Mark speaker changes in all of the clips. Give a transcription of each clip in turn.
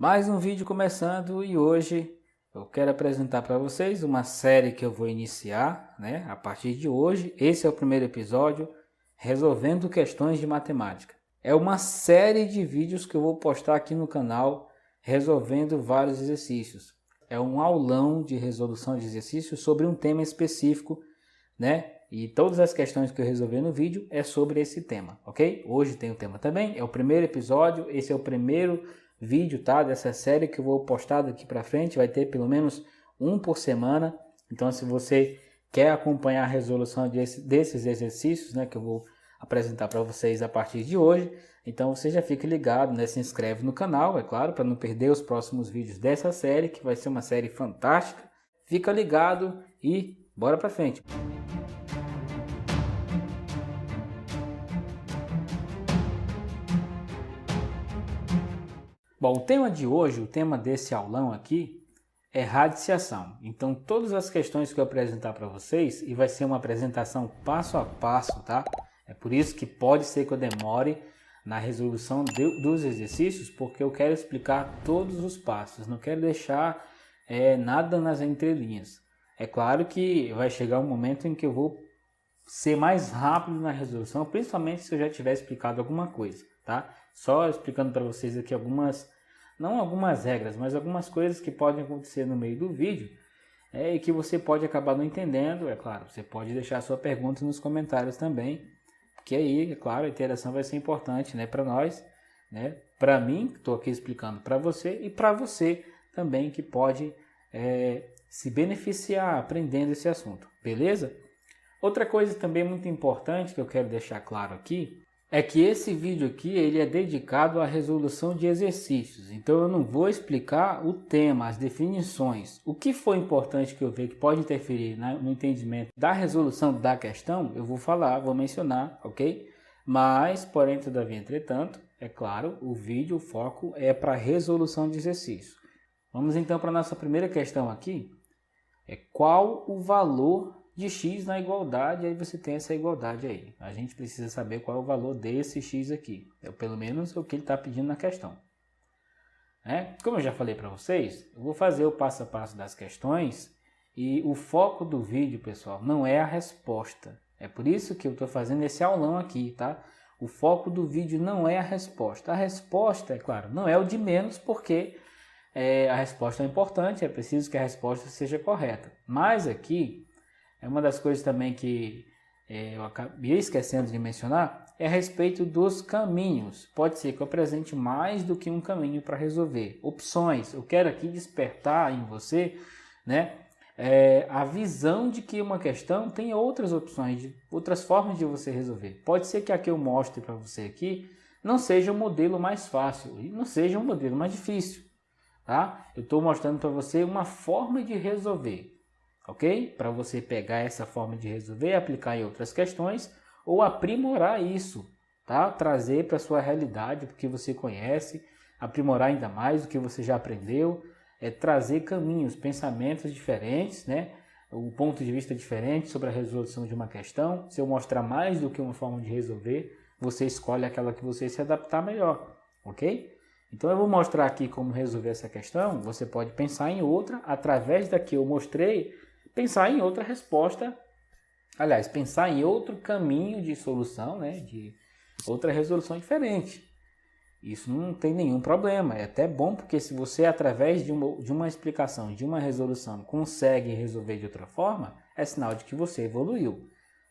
Speaker 1: Mais um vídeo começando e hoje eu quero apresentar para vocês uma série que eu vou iniciar, a partir de hoje. Esse é o primeiro episódio, resolvendo questões de matemática. É uma série de vídeos que eu vou postar aqui no canal, resolvendo vários exercícios. É um aulão de resolução de exercícios sobre um tema específico, E todas as questões que eu resolver no vídeo é sobre esse tema, ok? Hoje tem o tema também, é o primeiro episódio, esse é o primeiro vídeo, dessa série que eu vou postar daqui para frente. Vai ter pelo menos um por semana. Então, se você quer acompanhar a resolução desses exercícios, que eu vou apresentar para vocês a partir de hoje, então você já fica ligado, se inscreve no canal, é claro, para não perder os próximos vídeos dessa série, que vai ser uma série fantástica. Fica ligado e bora para frente. Bom, o tema de hoje, o tema desse aulão aqui é radiciação. Então, todas as questões que eu apresentar para vocês, e vai ser uma apresentação passo a passo, É por isso que pode ser que eu demore na resolução dos exercícios, porque eu quero explicar todos os passos, não quero deixar nada nas entrelinhas. É claro que vai chegar um momento em que eu vou ser mais rápido na resolução, principalmente se eu já tiver explicado alguma coisa, Só explicando para vocês aqui não algumas regras, mas algumas coisas que podem acontecer no meio do vídeo e que você pode acabar não entendendo. É claro, você pode deixar sua pergunta nos comentários também, porque aí, é claro, a interação vai ser importante, para nós, para mim, que estou aqui explicando para você, e para você também, que pode se beneficiar aprendendo esse assunto, beleza? Outra coisa também muito importante que eu quero deixar claro aqui é que esse vídeo aqui ele é dedicado à resolução de exercícios. Então eu não vou explicar o tema, as definições. O que for importante que eu ver que pode interferir no entendimento da resolução da questão, eu vou falar, vou mencionar, ok? Mas, porém, todavia, entretanto, é claro, o vídeo, o foco é para resolução de exercícios. Vamos então para a nossa primeira questão aqui. Qual o valor de x na igualdade? Aí você tem essa igualdade aí. A gente precisa saber qual é o valor desse x aqui. Pelo menos o que ele está pedindo na questão. Como eu já falei para vocês, eu vou fazer o passo a passo das questões e o foco do vídeo, pessoal, não é a resposta. É por isso que eu estou fazendo esse aulão aqui, O foco do vídeo não é a resposta. A resposta, é claro, não é o de menos, porque a resposta é importante, é preciso que a resposta seja correta. Mas aqui, uma das coisas também que eu acabei esquecendo de mencionar é a respeito dos caminhos. Pode ser que eu apresente mais do que um caminho para resolver. Opções. Eu quero aqui despertar em você a visão de que uma questão tem outras opções, outras formas de você resolver. Pode ser que a que eu mostre para você aqui não seja o modelo mais fácil e não seja um modelo mais difícil. Eu estou mostrando para você uma forma de resolver. Ok? Para você pegar essa forma de resolver e aplicar em outras questões ou aprimorar isso, Trazer para a sua realidade, porque você conhece, aprimorar ainda mais o que você já aprendeu, trazer caminhos, pensamentos diferentes, Um ponto de vista diferente sobre a resolução de uma questão. Se eu mostrar mais do que uma forma de resolver, você escolhe aquela que você se adaptar melhor, ok? Então eu vou mostrar aqui como resolver essa questão. Você pode pensar em outra, através da que eu mostrei, pensar em outra resposta, aliás, pensar em outro caminho de solução, de outra resolução diferente. Isso não tem nenhum problema, é até bom, porque se você, através de uma explicação, de uma resolução, consegue resolver de outra forma, é sinal de que você evoluiu,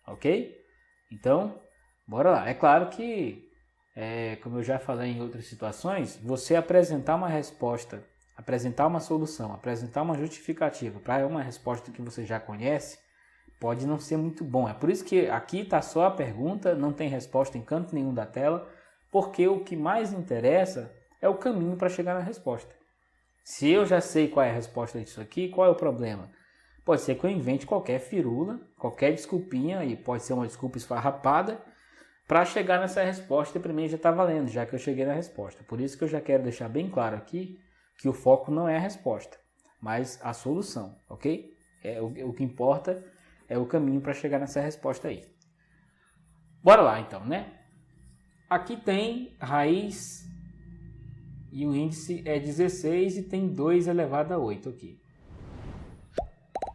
Speaker 1: ok? Então, bora lá. É claro que, como eu já falei em outras situações, você apresentar uma resposta, apresentar uma solução, apresentar uma justificativa para uma resposta que você já conhece, pode não ser muito bom. É por isso que aqui está só a pergunta, não tem resposta em canto nenhum da tela, porque o que mais interessa é o caminho para chegar na resposta. Se eu já sei qual é a resposta disso aqui, qual é o problema? Pode ser que eu invente qualquer firula, qualquer desculpinha, e pode ser uma desculpa esfarrapada, para chegar nessa resposta, e para mim já está valendo, já que eu cheguei na resposta. Por isso que eu já quero deixar bem claro aqui que o foco não é a resposta, mas a solução, ok? O que importa é o caminho para chegar nessa resposta aí. Bora lá então, Aqui tem raiz e o índice é 16 e tem 2 elevado a 8 aqui.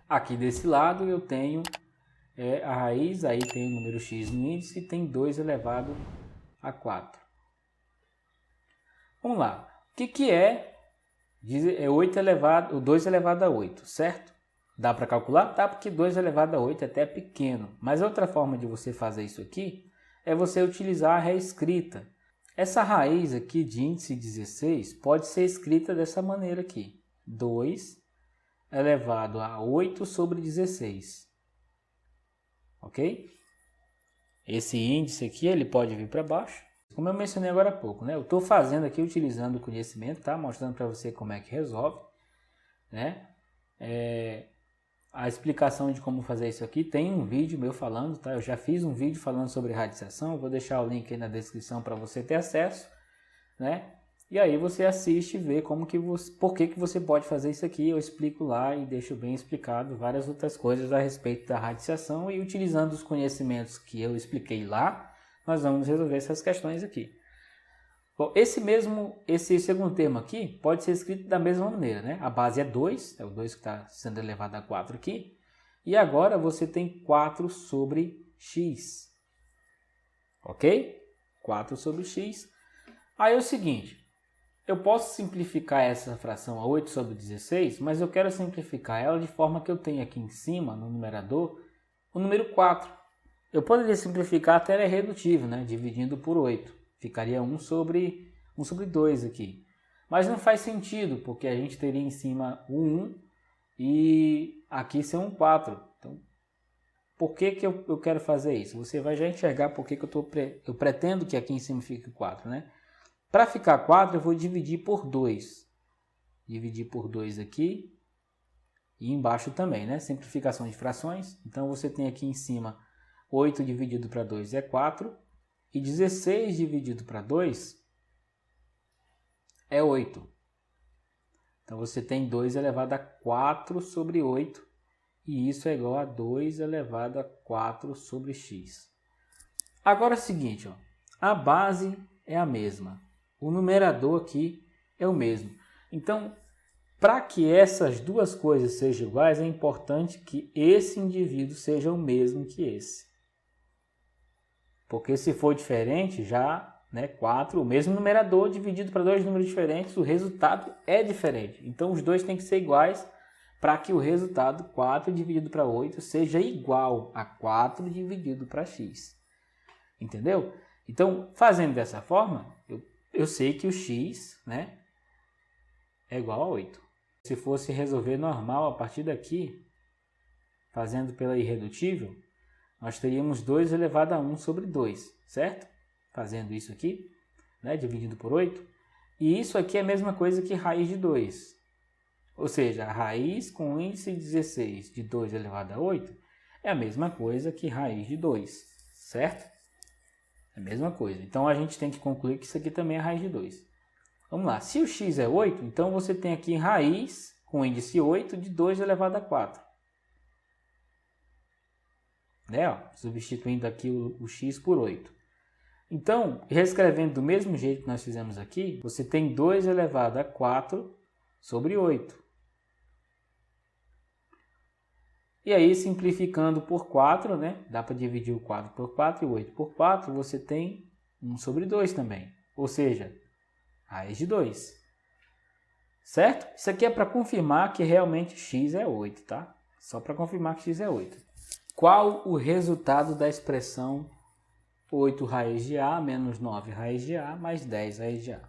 Speaker 1: Aqui desse lado eu tenho a raiz, aí tem o número x no índice e tem 2 elevado a 4. Vamos lá. O que é 8 elevado, o 2 elevado a 8, certo? Dá para calcular? Dá, porque 2 elevado a 8 é até pequeno. Mas outra forma de você fazer isso aqui é você utilizar a reescrita. Essa raiz aqui de índice 16 pode ser escrita dessa maneira aqui. 2 elevado a 8 sobre 16. Ok? Esse índice aqui ele pode vir para baixo. Como eu mencionei agora há pouco, né? Eu estou fazendo aqui utilizando o conhecimento, tá? Mostrando para você como é que resolve, né? A explicação de como fazer isso aqui tem um vídeo meu falando, tá? Eu já fiz um vídeo falando sobre radiciação, eu vou deixar o link aí na descrição para você ter acesso, né? E aí você assiste e vê por que você pode fazer isso aqui. Eu explico lá e deixo bem explicado várias outras coisas a respeito da radiciação, e utilizando os conhecimentos que eu expliquei lá, nós vamos resolver essas questões aqui. Bom, esse segundo termo aqui pode ser escrito da mesma maneira, né? A base é 2, é o 2 que está sendo elevado a 4 aqui. E agora você tem 4 sobre x. Ok? 4 sobre x. Aí é o seguinte, eu posso simplificar essa fração a 8 sobre 16, mas eu quero simplificar ela de forma que eu tenha aqui em cima, no numerador, o número 4. Eu poderia simplificar até ele redutivo, né? Dividindo por 8. Ficaria 1 sobre 2 aqui. Mas não faz sentido, porque a gente teria em cima o 1 e aqui ser um 4. Então, por que eu quero fazer isso? Você vai já enxergar por que eu pretendo que aqui em cima fique 4, né? Para ficar 4, eu vou dividir por 2. Dividir por 2 aqui e embaixo também, né? Simplificação de frações. Então, você tem aqui em cima 8 dividido para 2 é 4. E 16 dividido para 2 é 8. Então, você tem 2 elevado a 4 sobre 8. E isso é igual a 2 elevado a 4 sobre x. Agora é o seguinte, ó, a base é a mesma. O numerador aqui é o mesmo. Então, para que essas duas coisas sejam iguais, é importante que esse indivíduo seja o mesmo que esse. Porque se for diferente, já, né, 4, o mesmo numerador dividido para dois números diferentes, o resultado é diferente. Então, os dois têm que ser iguais para que o resultado 4 dividido para 8 seja igual a 4 dividido para x. Entendeu? Então, fazendo dessa forma, eu sei que o x, né, é igual a 8. Se fosse resolver normal a partir daqui, fazendo pela irredutível, nós teríamos 2 elevado a 1 sobre 2, certo? Fazendo isso aqui, né, dividido por 8. E isso aqui é a mesma coisa que raiz de 2. Ou seja, a raiz com índice 16 de 2 elevado a 8 é a mesma coisa que raiz de 2, certo? É a mesma coisa. Então, a gente tem que concluir que isso aqui também é raiz de 2. Vamos lá. Se o x é 8, então você tem aqui raiz com índice 8 de 2 elevado a 4. Né? Ó, substituindo aqui o x por 8. Então, reescrevendo do mesmo jeito que nós fizemos aqui, você tem 2 elevado a 4 sobre 8. E aí, simplificando por 4, né? Dá para dividir o 4 por 4 e o 8 por 4, você tem 1 sobre 2 também. Ou seja, raiz de 2. Certo? Isso aqui é para confirmar que realmente x é 8, tá? Só para confirmar que x é 8. Qual o resultado da expressão 8 raiz de A menos 9 raiz de A mais 10 raiz de A?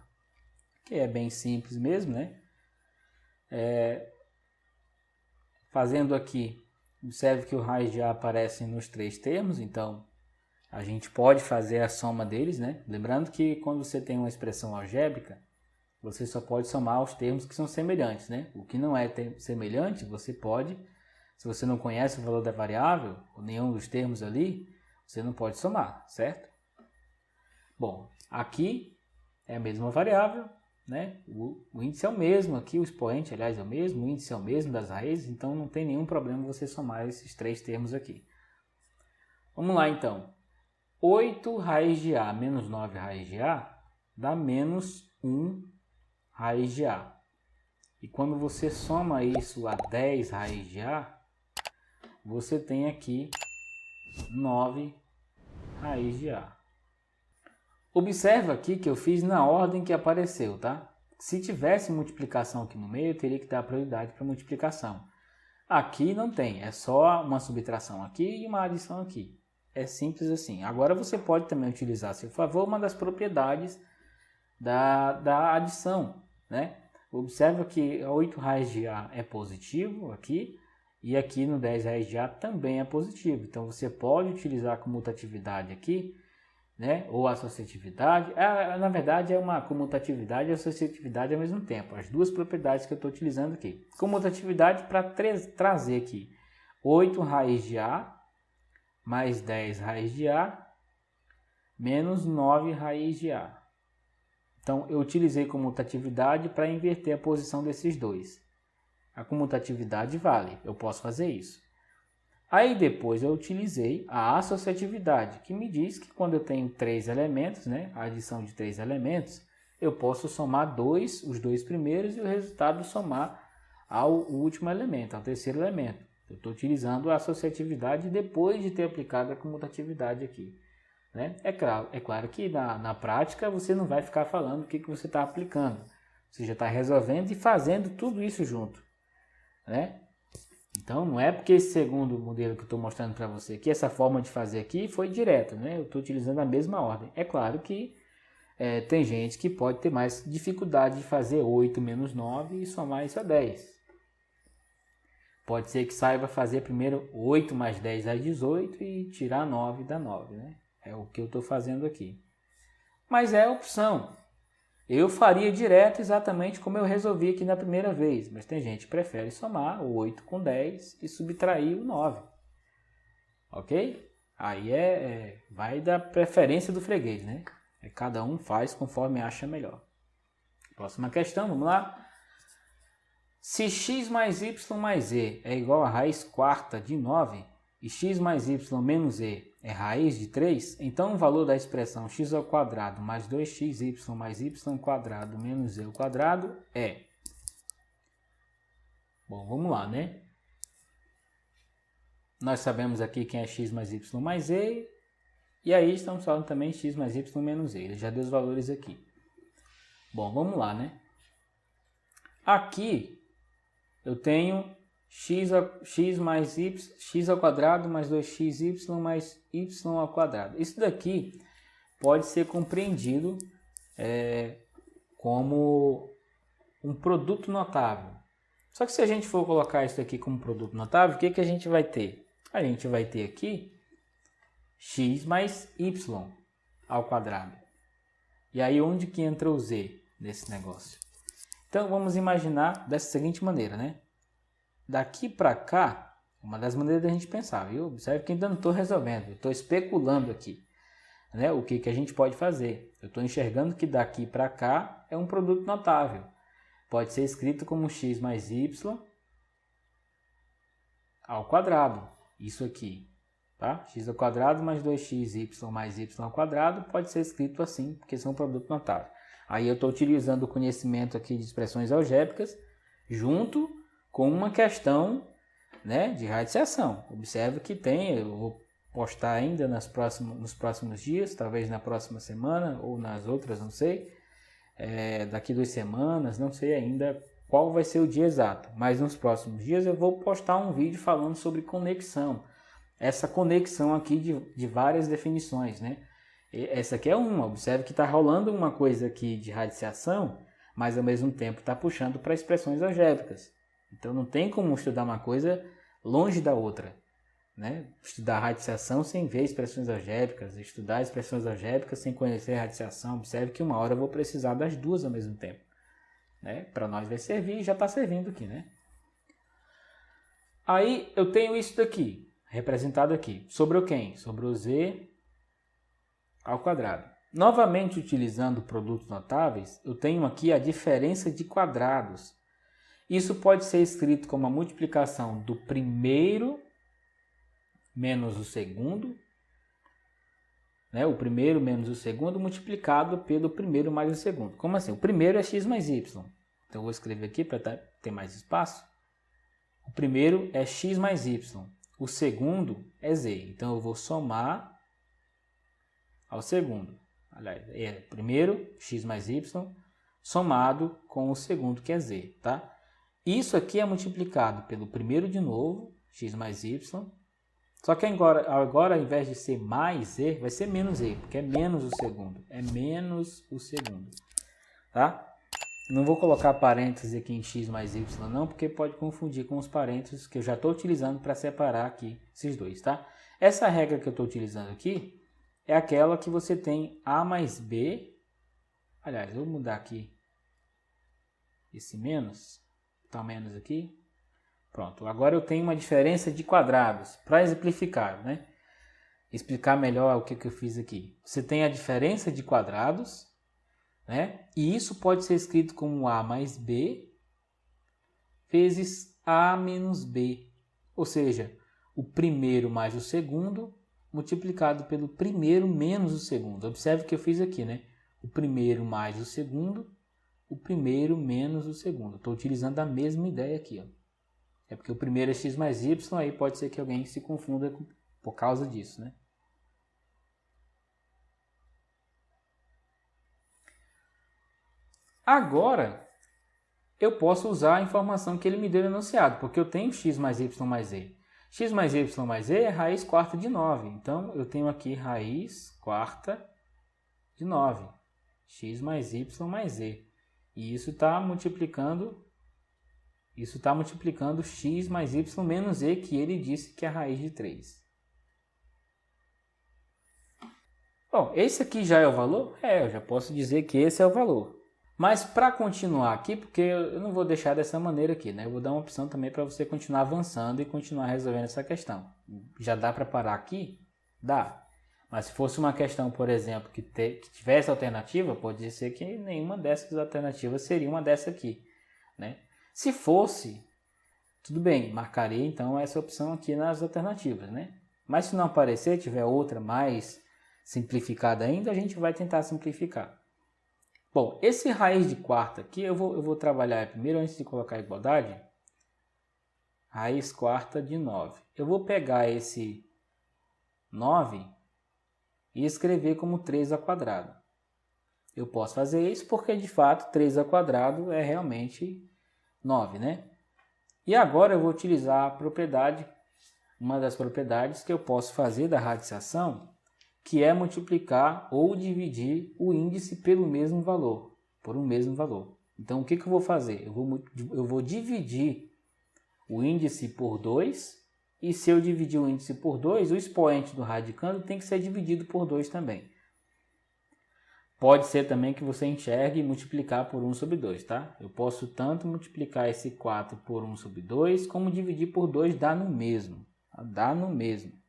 Speaker 1: Que é bem simples mesmo, né? Fazendo aqui, observe que o raiz de A aparece nos 3 termos, então a gente pode fazer a soma deles, né? Lembrando que quando você tem uma expressão algébrica, você só pode somar os termos que são semelhantes, né? O que não é semelhante, você pode, se você não conhece o valor da variável, ou nenhum dos termos ali, você não pode somar, certo? Bom, aqui é a mesma variável, né? O índice é o mesmo aqui, o expoente, aliás, é o mesmo, o índice é o mesmo das raízes, então não tem nenhum problema você somar esses 3 termos aqui. Vamos lá, então. 8 raiz de A menos 9 raiz de A dá menos 1 raiz de A. E quando você soma isso a 10 raiz de A, você tem aqui 9 raiz de A. Observa aqui que eu fiz na ordem que apareceu, tá? Se tivesse multiplicação aqui no meio, eu teria que dar prioridade para multiplicação. Aqui não tem, é só uma subtração aqui e uma adição aqui. É simples assim. Agora você pode também utilizar a seu favor uma das propriedades da adição, né? Observa que 8 raiz de A é positivo aqui, e aqui no 10 raiz de A também é positivo. Então você pode utilizar a comutatividade aqui, né? Ou a associatividade. Na verdade é uma comutatividade e associatividade ao mesmo tempo. As duas propriedades que eu estou utilizando aqui. Comutatividade para trazer aqui 8 raiz de A mais 10 raiz de A menos 9 raiz de A. Então eu utilizei comutatividade para inverter a posição desses dois. A comutatividade vale, eu posso fazer isso. Aí depois eu utilizei a associatividade, que me diz que quando eu tenho 3 elementos, né, a adição de 3 elementos, eu posso somar os dois primeiros e o resultado somar ao último elemento, ao terceiro elemento. Eu estou utilizando a associatividade depois de ter aplicado a comutatividade aqui. Né? É claro que na prática você não vai ficar falando o que você está aplicando. Você já está resolvendo e fazendo tudo isso junto. Né? Então não é porque esse segundo modelo que eu estou mostrando para você aqui, essa forma de fazer aqui foi direto, né? Eu estou utilizando a mesma ordem. É claro que tem gente que pode ter mais dificuldade de fazer 8 menos 9 e somar isso a 10. Pode ser que saiba fazer primeiro 8 mais 10 dá 18 e tirar 9 dá 9, né? É o que eu estou fazendo aqui. Mas é a opção. Eu faria direto exatamente como eu resolvi aqui na primeira vez. Mas tem gente que prefere somar o 8 com 10 e subtrair o 9. Ok? Aí vai da preferência do freguês, né? Cada um faz conforme acha melhor. Próxima questão, vamos lá. Se x mais y mais z é igual a raiz quarta de 9 e x mais y menos z é raiz de 3, então o valor da expressão x ao quadrado mais 2xy mais y quadrado menos z ao quadrado é... Bom, vamos lá, né? Nós sabemos aqui quem é x mais y mais z, e aí estamos falando também x mais y menos z. Ele já deu os valores aqui. Bom, vamos lá, né? Aqui eu tenho x mais y, x ao quadrado mais 2xy mais y ao quadrado. Isso daqui pode ser compreendido como um produto notável. Só que se a gente for colocar isso aqui como produto notável, o que a gente vai ter? A gente vai ter aqui x mais y ao quadrado. E aí onde que entra o z nesse negócio? Então vamos imaginar dessa seguinte maneira, né? Daqui para cá, uma das maneiras da gente pensar, viu? Observe que ainda não estou resolvendo, estou especulando aqui, né? O que a gente pode fazer. Eu estou enxergando que daqui para cá é um produto notável. Pode ser escrito como x mais y ao quadrado, isso aqui, tá? X ao quadrado mais 2xy mais y ao quadrado pode ser escrito assim, porque são um produto notável. Aí eu estou utilizando o conhecimento aqui de expressões algébricas junto com uma questão, né, de radiciação. Observe que eu vou postar ainda nos próximos dias, talvez na próxima semana ou nas outras, não sei, daqui 2 semanas, não sei ainda qual vai ser o dia exato, mas nos próximos dias eu vou postar um vídeo falando sobre conexão, essa conexão aqui de várias definições, né? Essa aqui é uma, observe que está rolando uma coisa aqui de radiciação, mas ao mesmo tempo está puxando para expressões algébricas. Então não tem como estudar uma coisa longe da outra, né? Estudar radiciação sem ver expressões algébricas, estudar expressões algébricas sem conhecer radiciação. Observe que uma hora eu vou precisar das duas ao mesmo tempo, né? Para nós vai servir e já está servindo aqui, né? Aí eu tenho isso daqui, representado aqui. Sobrou quem? Sobrou z ao quadrado. Novamente utilizando produtos notáveis, eu tenho aqui a diferença de quadrados. Isso pode ser escrito como a multiplicação do primeiro menos o segundo, né? O primeiro menos o segundo multiplicado pelo primeiro mais o segundo. Como assim? O primeiro é x mais y. Então eu vou escrever aqui para ter mais espaço. O primeiro é x mais y. O segundo é z. Então eu vou somar ao segundo. Aliás, é primeiro x mais y somado com o segundo, que é z, tá? Isso aqui é multiplicado pelo primeiro de novo, x mais y. Só que agora ao invés de ser mais z, vai ser menos z, porque é menos o segundo. É menos o segundo, tá? Não vou colocar parênteses aqui em x mais y não, porque pode confundir com os parênteses que eu já estou utilizando para separar aqui esses dois, tá? Essa regra que eu estou utilizando aqui é aquela que você tem a mais b. Aliás, eu vou mudar aqui esse menos, tá menos aqui. Pronto, agora eu tenho uma diferença de quadrados para exemplificar, né? Explicar melhor o que eu fiz aqui. Você tem a diferença de quadrados, né? E isso pode ser escrito como a mais b vezes a menos b. Ou seja, o primeiro mais o segundo multiplicado pelo primeiro menos o segundo. Observe o que eu fiz aqui, né? O primeiro mais o segundo, o primeiro menos o segundo. Estou utilizando a mesma ideia aqui, ó. É porque o primeiro é x mais y, aí pode ser que alguém se confunda por causa disso, né? Agora, eu posso usar a informação que ele me deu no enunciado, porque eu tenho x mais y mais z. X mais y mais z é raiz quarta de 9. Então, eu tenho aqui raiz quarta de 9. X mais y mais z. E isso está multiplicando x mais y menos z, que ele disse que é a raiz de 3. Bom, esse aqui já é o valor? Eu já posso dizer que esse é o valor. Mas para continuar aqui, porque eu não vou deixar dessa maneira aqui, né? Eu vou dar uma opção também para você continuar avançando e continuar resolvendo essa questão. Já dá para parar aqui? Dá. Mas se fosse uma questão, por exemplo, que tivesse alternativa, pode ser que nenhuma dessas alternativas seria uma dessa aqui, né? Se fosse, tudo bem, marcarei então essa opção aqui nas alternativas, né? Mas se não aparecer, tiver outra mais simplificada ainda, a gente vai tentar simplificar. Bom, esse raiz de quarta aqui, eu vou trabalhar primeiro, antes de colocar a igualdade, raiz quarta de 9. Eu vou pegar esse 9 e escrever como 3 ao quadrado. Eu posso fazer isso porque, de fato, 3 ao quadrado é realmente 9, né? E agora eu vou utilizar a propriedade, uma das propriedades que eu posso fazer da radiciação, que é multiplicar ou dividir o índice pelo mesmo valor, por um mesmo valor. Então, o que eu vou fazer? Eu vou dividir o índice por 2, e se eu dividir o índice por 2, o expoente do radicando tem que ser dividido por 2 também. Pode ser também que você enxergue e multiplicar por 1 sobre 2, tá? Eu posso tanto multiplicar esse 4 por 1 sobre 2, como dividir por 2 dá no mesmo. Dá no mesmo.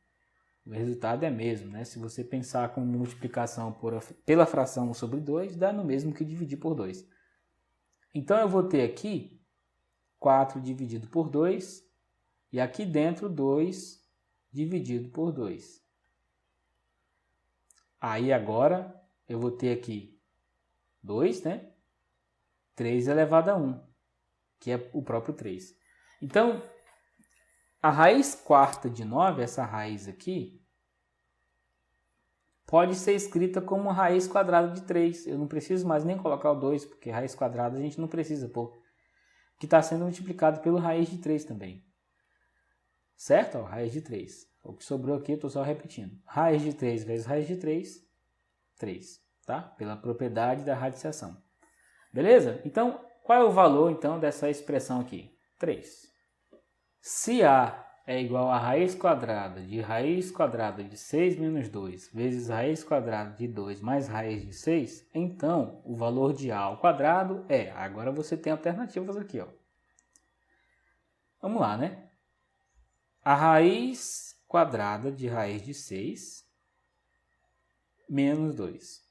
Speaker 1: O resultado é mesmo, né? Se você pensar como multiplicação pela fração 1 sobre 2, dá no mesmo que dividir por 2. Então, eu vou ter aqui 4 dividido por 2 e aqui dentro 2 dividido por 2. Aí, agora, eu vou ter aqui 2, né? 3 elevado a 1, que é o próprio 3. Então, a raiz quarta de 9, essa raiz aqui, pode ser escrita como raiz quadrada de 3. Eu não preciso mais nem colocar o 2, porque raiz quadrada a gente não precisa pôr. Que está sendo multiplicado pelo raiz de 3 também. Certo? Ó, raiz de 3. O que sobrou aqui, eu estou só repetindo. Raiz de 3 vezes raiz de 3, 3. Tá? Pela propriedade da radiciação. Beleza? Então, qual é o valor então dessa expressão aqui? 3. Se A é igual a raiz quadrada de 6 menos 2 vezes raiz quadrada de 2 mais raiz de 6, então o valor de A ao quadrado é... Agora você tem alternativas aqui, ó. Vamos lá, né? A raiz quadrada de raiz de 6 menos 2.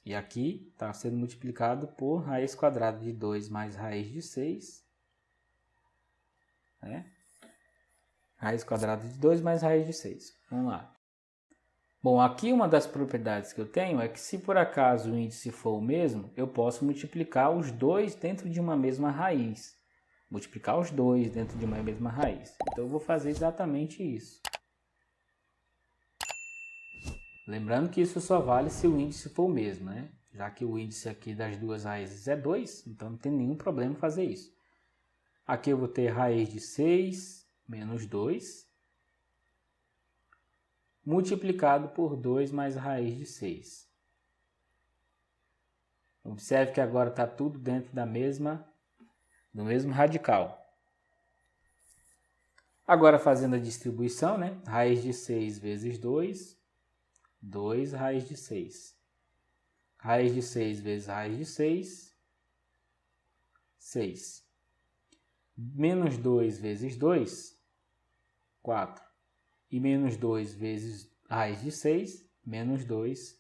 Speaker 1: E aqui está sendo multiplicado por raiz quadrada de 2 mais raiz de 6. Né? Raiz quadrada de 2 mais raiz de 6. Vamos lá. Bom, aqui uma das propriedades que eu tenho é que se por acaso o índice for o mesmo, eu posso multiplicar os dois dentro de uma mesma raiz. Multiplicar os dois dentro de uma mesma raiz. Então eu vou fazer exatamente isso. Lembrando que isso só vale se o índice for o mesmo, né? Já que o índice aqui das duas raízes é 2, então não tem nenhum problema fazer isso. Aqui eu vou ter raiz de 6 menos 2, multiplicado por 2 mais raiz de 6. Observe que agora está tudo dentro do mesmo radical. Agora fazendo a distribuição, né? Raiz de 6 vezes 2, 2 raiz de 6. Raiz de 6 vezes raiz de 6, 6. Menos 2 vezes 2, 4. E menos 2 vezes raiz de 6, menos 2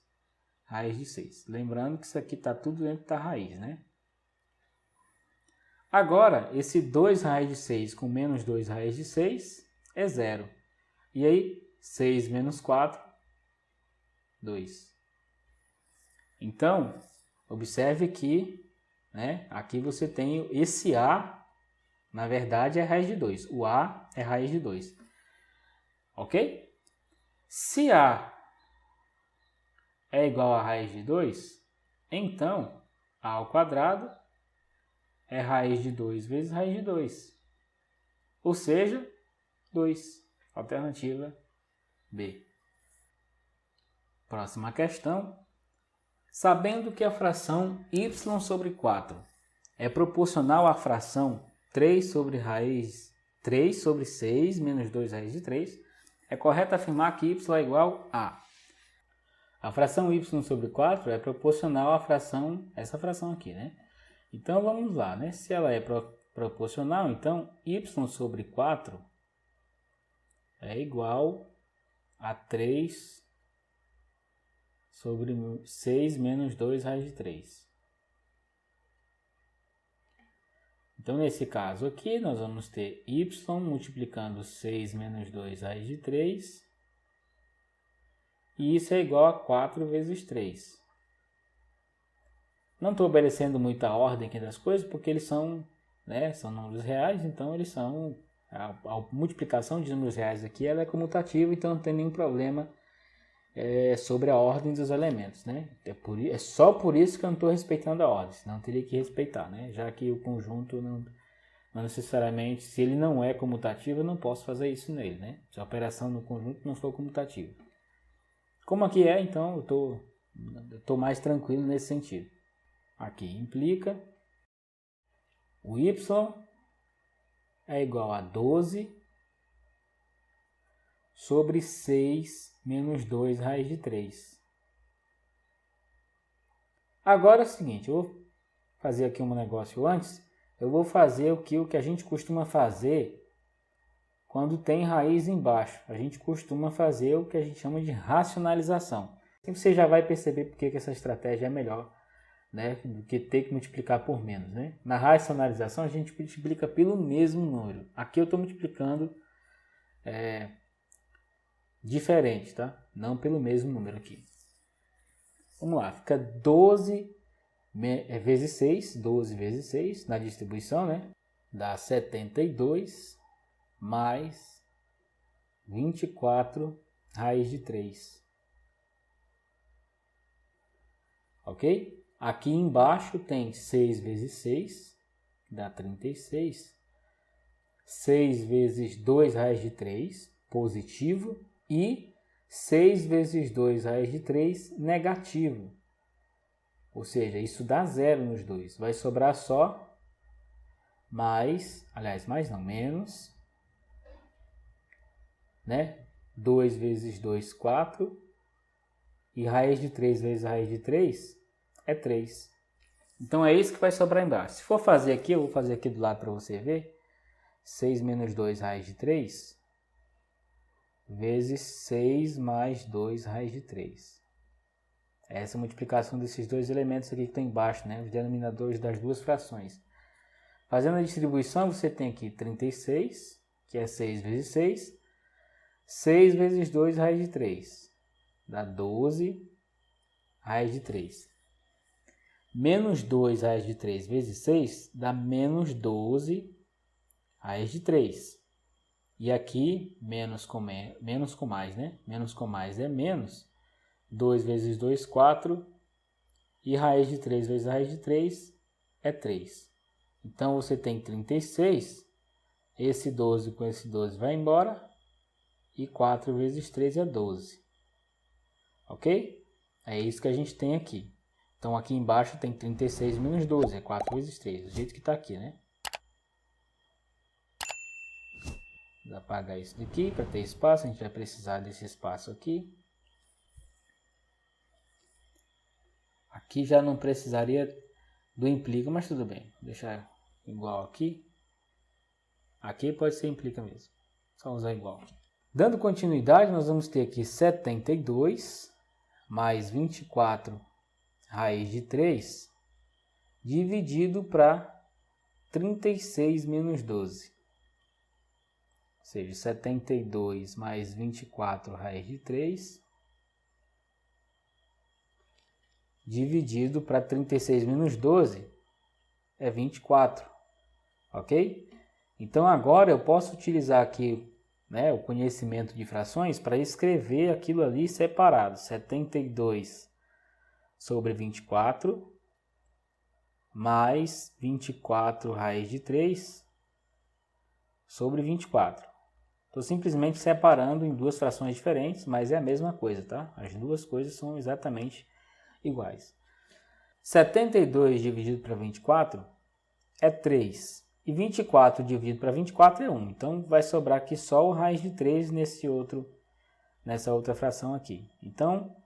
Speaker 1: raiz de 6. Lembrando que isso aqui está tudo dentro da raiz, né? Agora, esse 2 raiz de 6 com menos 2 raiz de 6 é 0. E aí, 6 menos 4, 2. Então, observe que, né, aqui você tem esse A, na verdade é raiz de 2. O A é raiz de 2. Ok? Se A é igual a raiz de 2, então A ao quadrado é raiz de 2 vezes raiz de 2. Ou seja, 2. Alternativa B. Próxima questão. Sabendo que a fração y sobre 4 é proporcional à fração 3 sobre 6 menos 2 raiz de 3, é correto afirmar que y é igual a... A fração y sobre 4 é proporcional à fração, essa fração aqui, né? Então vamos lá, né? Se ela é proporcional, então y sobre 4 é igual a 3 sobre 6 menos 2 raiz de 3. Então, nesse caso aqui, nós vamos ter y multiplicando 6 menos 2 raiz de 3. E isso é igual a 4 vezes 3. Não estou obedecendo muito a ordem aqui das coisas, porque eles são, né, são números reais, então eles são... A multiplicação de números reais aqui ela é comutativa, então não tem nenhum problema sobre a ordem dos elementos, né? É só por isso que eu não estou respeitando a ordem, senão teria que respeitar, né? Já que o conjunto não necessariamente, se ele não é comutativo, eu não posso fazer isso nele, né? Se a operação no conjunto não for comutativa. Como aqui é, então eu estou mais tranquilo nesse sentido. Aqui implica o y é igual a 12 sobre 6 menos 2 raiz de 3. Agora é o seguinte, eu vou fazer aqui um negócio antes. Eu vou fazer o que a gente costuma fazer quando tem raiz embaixo. A gente costuma fazer o que a gente chama de racionalização. E você já vai perceber porque que essa estratégia é melhor, né, do que ter que multiplicar por menos, né? Na racionalização a gente multiplica pelo mesmo número. Aqui eu estou multiplicando diferente, tá? Não pelo mesmo número aqui. Vamos lá, fica 12 vezes 6, 12 vezes 6 na distribuição, né? Dá 72 mais 24 raiz de 3. Ok? Aqui embaixo tem 6 vezes 6, dá 36. 6 vezes 2 raiz de 3, positivo. E 6 vezes 2 raiz de 3, negativo. Ou seja, isso dá zero nos dois. Vai sobrar só menos, né? 2 vezes 2, 4. E raiz de 3 vezes raiz de 3 é 3. Então é isso que vai sobrar embaixo. Se for fazer aqui, eu vou fazer aqui do lado para você ver. 6 menos 2 raiz de 3 vezes 6 mais 2 raiz de 3. Essa é a multiplicação desses dois elementos aqui que estão embaixo, né? Os denominadores das duas frações. Fazendo a distribuição, você tem aqui 36, que é 6 vezes 6. 6 vezes 2 raiz de 3. dá 12 raiz de 3. Menos 2 raiz de 3 vezes 6 dá menos 12 raiz de 3. E aqui, menos com mais, né? Menos com mais é menos. 2 vezes 2, 4. E raiz de 3 vezes raiz de 3 é 3. Então, você tem 36. Esse 12 com esse 12 vai embora. E 4 vezes 3 é 12. Ok? É isso que a gente tem aqui. Então, aqui embaixo tem 36 menos 12. É 4 vezes 3. Do jeito que está aqui, né? Vou apagar isso daqui para ter espaço. A gente vai precisar desse espaço aqui. Aqui já não precisaria do implica, mas tudo bem. Vou deixar igual aqui. Aqui pode ser implica mesmo. Só usar igual. Dando continuidade, nós vamos ter aqui 72 mais 24 raiz de 3 dividido para 36 menos 12. Ou seja, 72 mais 24 raiz de 3 dividido para 36 menos 12 é 24. Ok? Então agora eu posso utilizar aqui, né, o conhecimento de frações para escrever aquilo ali separado. 72 sobre 24 mais 24 raiz de 3 sobre 24. Estou simplesmente separando em duas frações diferentes, mas é a mesma coisa, tá? As duas coisas são exatamente iguais. 72 dividido para 24 é 3. E 24 dividido para 24 é 1. Então, vai sobrar aqui só o raiz de 3 nessa outra fração aqui. Então,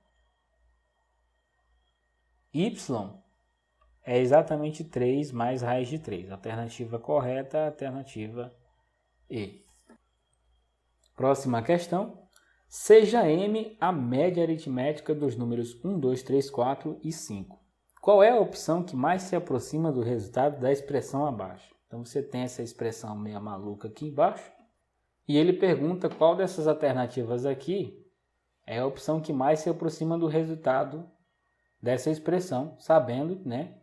Speaker 1: y é exatamente 3 mais raiz de 3. Alternativa correta é a alternativa E. Próxima questão. Seja m a média aritmética dos números 1, 2, 3, 4 e 5. Qual é a opção que mais se aproxima do resultado da expressão abaixo? Então você tem essa expressão meio maluca aqui embaixo. E ele pergunta qual dessas alternativas aqui é a opção que mais se aproxima do resultado dessa expressão, sabendo, né,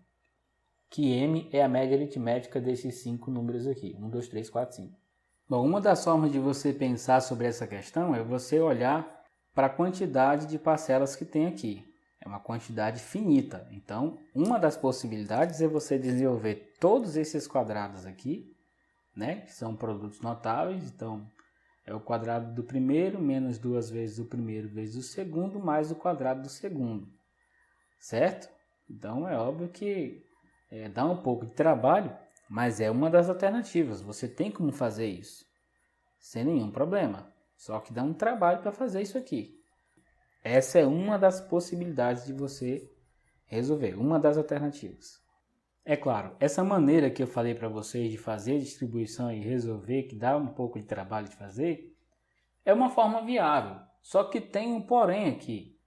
Speaker 1: que m é a média aritmética desses 5 números aqui. 1, 2, 3, 4, 5. Bom, uma das formas de você pensar sobre essa questão é você olhar para a quantidade de parcelas que tem aqui. É uma quantidade finita. Então, uma das possibilidades é você desenvolver todos esses quadrados aqui, né, que são produtos notáveis. Então, é o quadrado do primeiro menos 2 vezes o primeiro vezes o segundo mais o quadrado do segundo. Certo? Então, é óbvio que dá um pouco de trabalho, mas é uma das alternativas. Você tem como fazer isso sem nenhum problema. Só que dá um trabalho para fazer isso aqui. Essa é uma das possibilidades de você resolver, uma das alternativas. É claro, essa maneira que eu falei para vocês de fazer a distribuição e resolver, que dá um pouco de trabalho de fazer, é uma forma viável. Só que tem um porém aqui,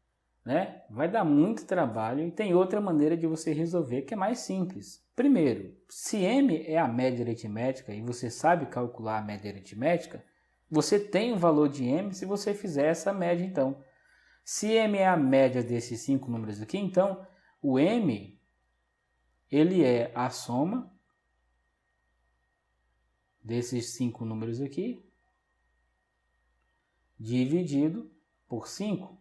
Speaker 1: né? Vai dar muito trabalho e tem outra maneira de você resolver que é mais simples. Primeiro, se m é a média aritmética e você sabe calcular a média aritmética, você tem o valor de m se você fizer essa média então. Se m é a média desses 5 números aqui, então o m ele é a soma desses 5 números aqui dividido por 5,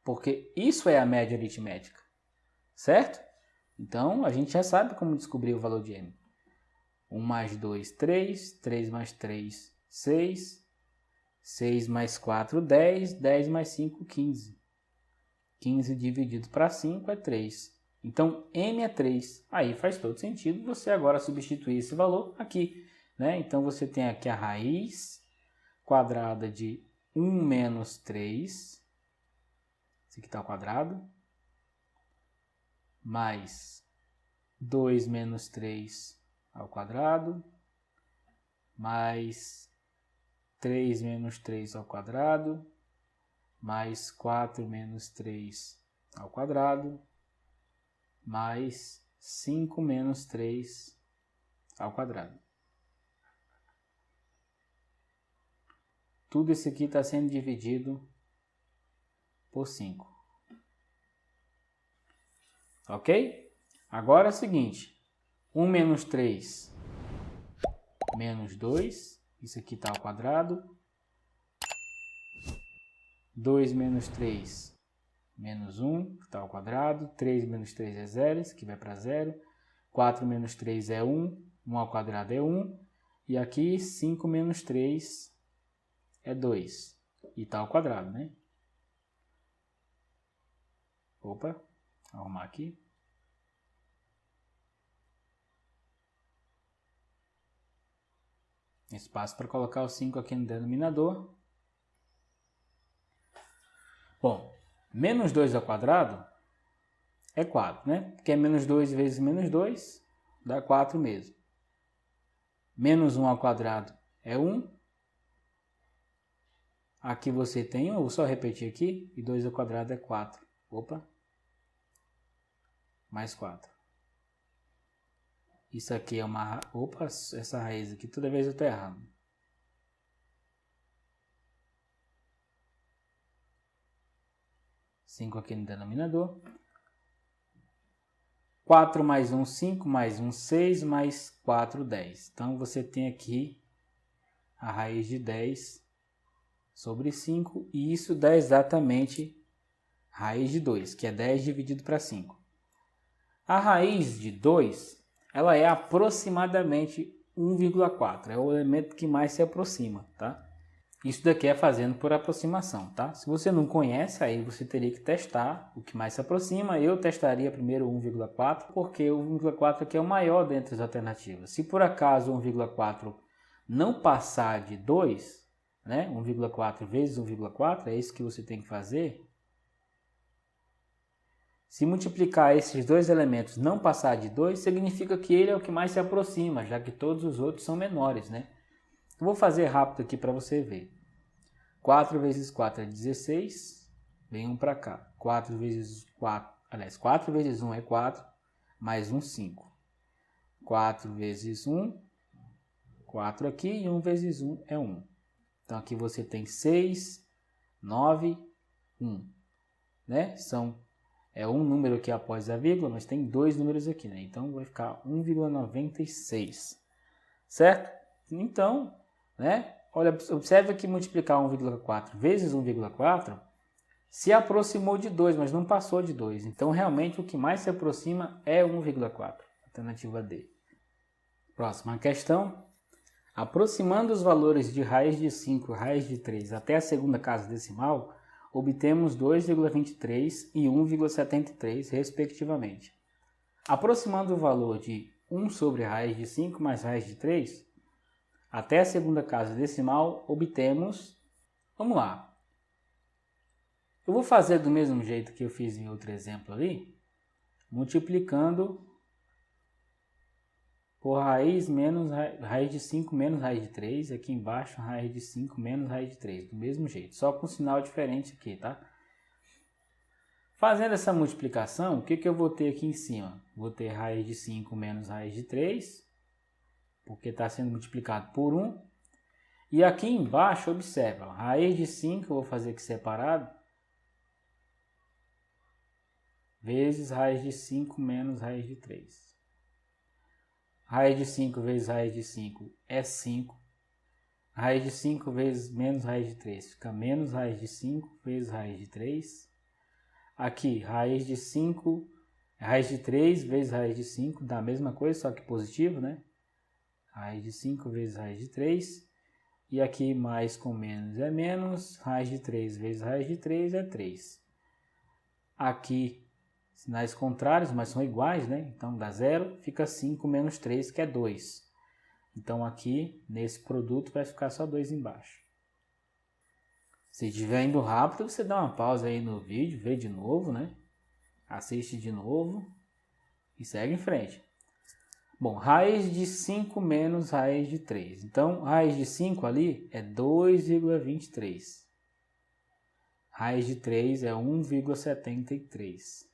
Speaker 1: porque isso é a média aritmética, certo? Então, a gente já sabe como descobrir o valor de m. 1 mais 2, 3. 3 mais 3, 6. 6 mais 4, 10. 10 mais 5, 15. 15 dividido para 5 é 3. Então, m é 3. Aí faz todo sentido você agora substituir esse valor aqui, né? Então, você tem aqui a raiz quadrada de 1 menos 3. Esse aqui está ao quadrado. Mais 2 menos 3 ao quadrado, mais 3 menos 3 ao quadrado, mais 4 menos 3 ao quadrado, mais 5 menos 3 ao quadrado. Tudo isso aqui está sendo dividido por 5. Ok? Agora é o seguinte. 1 menos 3 menos 2. Isso aqui está ao quadrado. 2 menos 3 menos 1, que está ao quadrado. 3 menos 3 é 0, isso aqui vai para 0. 4 menos 3 é 1, 1 ao quadrado é 1. E aqui 5 menos 3 é 2. E está ao quadrado, né? Opa, vou arrumar aqui. Espaço para colocar o 5 aqui no denominador. Bom, menos 2 ao quadrado é 4, né? Porque é menos 2 vezes menos 2 dá 4 mesmo. Menos 1 ao quadrado é 1. Aqui você tem 1, vou só repetir aqui. E 2 ao quadrado é 4. Opa. Mais 4. Isso aqui é uma... Opa, essa raiz aqui toda vez eu estou errando. Cinco aqui no denominador. 4 mais 1, 5, mais 1, 6, mais 4, 10. Então, você tem aqui a raiz de 10 sobre 5. E isso dá exatamente raiz de 2, que é 10 dividido para 5. A raiz de 2... ela é aproximadamente 1,4. É o elemento que mais se aproxima, tá? Isso daqui é fazendo por aproximação, tá? Se você não conhece, aí você teria que testar o que mais se aproxima. Eu testaria primeiro o 1,4, porque o 1,4 aqui é o maior dentre as alternativas. Se por acaso o 1,4 não passar de 2, né? 1,4 vezes 1,4, é isso que você tem que fazer. Se multiplicar esses dois elementos não passar de 2, significa que ele é o que mais se aproxima, já que todos os outros são menores, né? Eu vou fazer rápido aqui para você ver. 4 vezes 4 é 16, vem 1 para cá. 4 vezes 4, aliás, 4 vezes 1 é 4, mais 1, 5. 4 vezes 1, 4 aqui, e 1 vezes 1 é 1. Então aqui você tem 6, 9, 1, né? É um número aqui após a vírgula, mas tem dois números aqui, né? Então vai ficar 1,96, certo? Então, né? Olha, observe que multiplicar 1,4 vezes 1,4 se aproximou de 2, mas não passou de 2. Então, realmente, o que mais se aproxima é 1,4. Alternativa D. Próxima questão. Aproximando os valores de raiz de 5 e raiz de 3 até a segunda casa decimal, obtemos 2,23 e 1,73, respectivamente. Aproximando o valor de 1 sobre raiz de 5 mais raiz de 3, até a segunda casa decimal, obtemos... Vamos lá. Eu vou fazer do mesmo jeito que eu fiz em outro exemplo ali, multiplicando por raiz de 5 menos raiz de 3, aqui embaixo raiz de 5 menos raiz de 3, do mesmo jeito, só com sinal diferente aqui, tá? Fazendo essa multiplicação, o que eu vou ter aqui em cima? Vou ter raiz de 5 menos raiz de 3, porque está sendo multiplicado por 1. E aqui embaixo, observa, raiz de 5, eu vou fazer aqui separado, vezes raiz de 5 menos raiz de 3. Raiz de 5 vezes raiz de 5 é 5. Raiz de 5 vezes menos raiz de 3 fica menos raiz de 5 vezes raiz de 3. Aqui, raiz de 5, raiz de 3 vezes raiz de 5 dá a mesma coisa, só que positivo, né? Raiz de 5 vezes raiz de 3. E aqui, mais com menos é menos. Raiz de 3 vezes raiz de 3 é 3. Aqui, sinais contrários, mas são iguais, né? Então, dá 0, fica 5 menos 3, que é 2. Então, aqui, nesse produto, vai ficar só 2 embaixo. Se estiver indo rápido, você dá uma pausa aí no vídeo, vê de novo, né? Assiste de novo e segue em frente. Bom, raiz de 5 menos raiz de 3. Então, raiz de 5 ali é 2,23. Raiz de 3 é 1,73.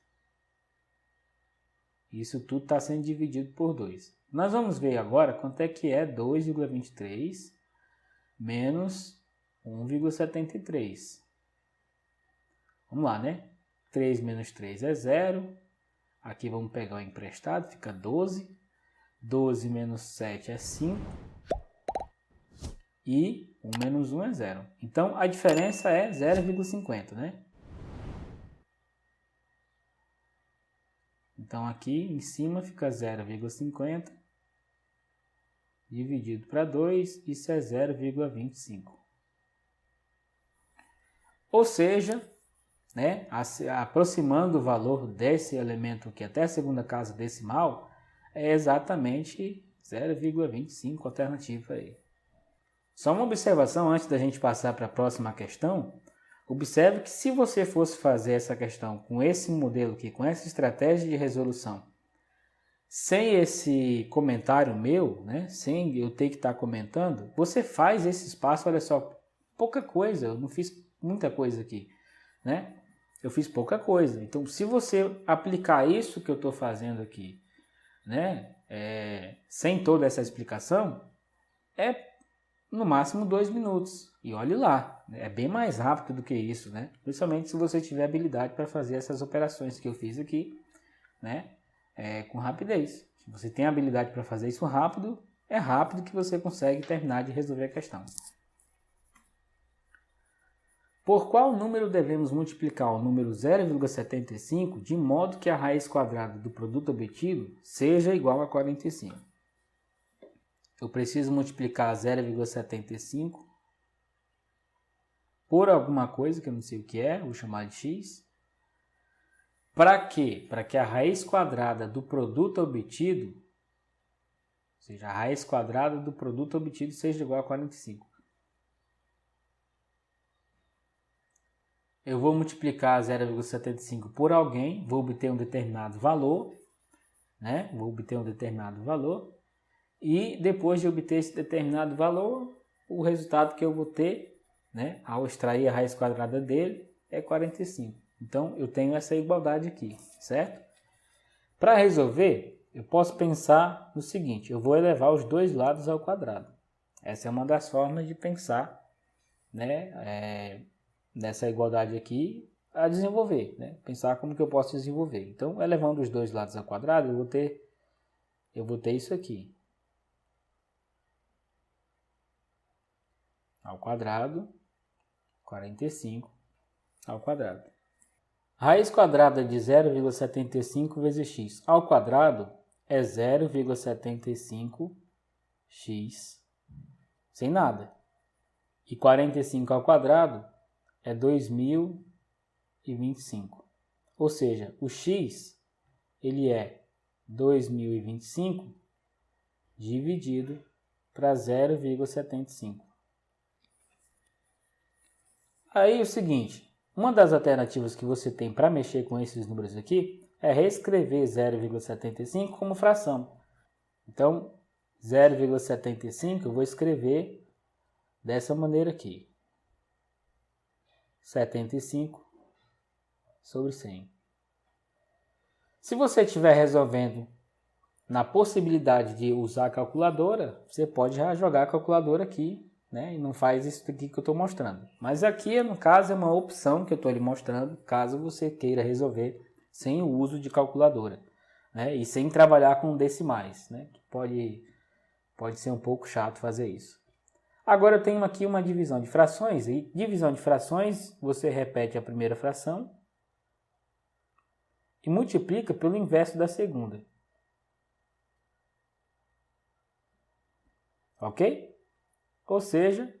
Speaker 1: Isso tudo está sendo dividido por 2. Nós vamos ver agora quanto é que é 2,23 menos 1,73. Vamos lá, né? 3 menos 3 é 0. Aqui vamos pegar o emprestado, fica 12. 12 menos 7 é 5. E 1 menos 1 é 0. Então, a diferença é 0,50, né? Então, aqui em cima fica 0,50 dividido para 2, isso é 0,25. Ou seja, né, aproximando o valor desse elemento aqui até a segunda casa decimal, é exatamente 0,25, alternativa aí. Só uma observação antes da gente passar para a próxima questão. Observe que se você fosse fazer essa questão com esse modelo aqui, com essa estratégia de resolução, sem esse comentário meu, né, sem eu ter que estar comentando, você faz esse espaço, olha só, pouca coisa, eu não fiz muita coisa aqui, né? Eu fiz pouca coisa. Então, se você aplicar isso que eu estou fazendo aqui, né, sem toda essa explicação, é no máximo 2 minutos. E olhe lá, é bem mais rápido do que isso, né? Principalmente se você tiver habilidade para fazer essas operações que eu fiz aqui, né, com rapidez. Se você tem habilidade para fazer isso rápido, é rápido que você consegue terminar de resolver a questão. Por qual número devemos multiplicar o número 0,75 de modo que a raiz quadrada do produto obtido seja igual a 45? Eu preciso multiplicar 0,75 por alguma coisa que eu não sei o que é, vou chamar de x. Para quê? Para que a raiz quadrada do produto obtido, ou seja, a raiz quadrada do produto obtido seja igual a 45. Eu vou multiplicar 0,75 por alguém, vou obter um determinado valor, né? Vou obter um determinado valor. E depois de obter esse determinado valor, o resultado que eu vou ter, né, ao extrair a raiz quadrada dele, é 45. Então, eu tenho essa igualdade aqui, certo? Para resolver, eu posso pensar no seguinte, eu vou elevar os dois lados ao quadrado. Essa é uma das formas de pensar, né, nessa igualdade aqui, a desenvolver, né? Pensar como que eu posso desenvolver. Então, elevando os dois lados ao quadrado, eu vou ter isso aqui. Ao quadrado, 45 ao quadrado. Raiz quadrada de 0,75 vezes x ao quadrado é 0,75x sem nada. E 45 ao quadrado é 2025. Ou seja, o x ele é 2025 dividido para 0,75. Aí é o seguinte, uma das alternativas que você tem para mexer com esses números aqui é reescrever 0,75 como fração. Então, 0,75 eu vou escrever dessa maneira aqui. 75 sobre 100. Se você estiver resolvendo na possibilidade de usar a calculadora, você pode já jogar a calculadora aqui, né? E não faz isso aqui que eu estou mostrando. Mas aqui, no caso, é uma opção que eu estou lhe mostrando, caso você queira resolver sem o uso de calculadora, né? E sem trabalhar com decimais, né? Que pode ser um pouco chato fazer isso. Agora eu tenho aqui uma divisão de frações, e divisão de frações, você repete a primeira fração e multiplica pelo inverso da segunda. Ok? Ou seja,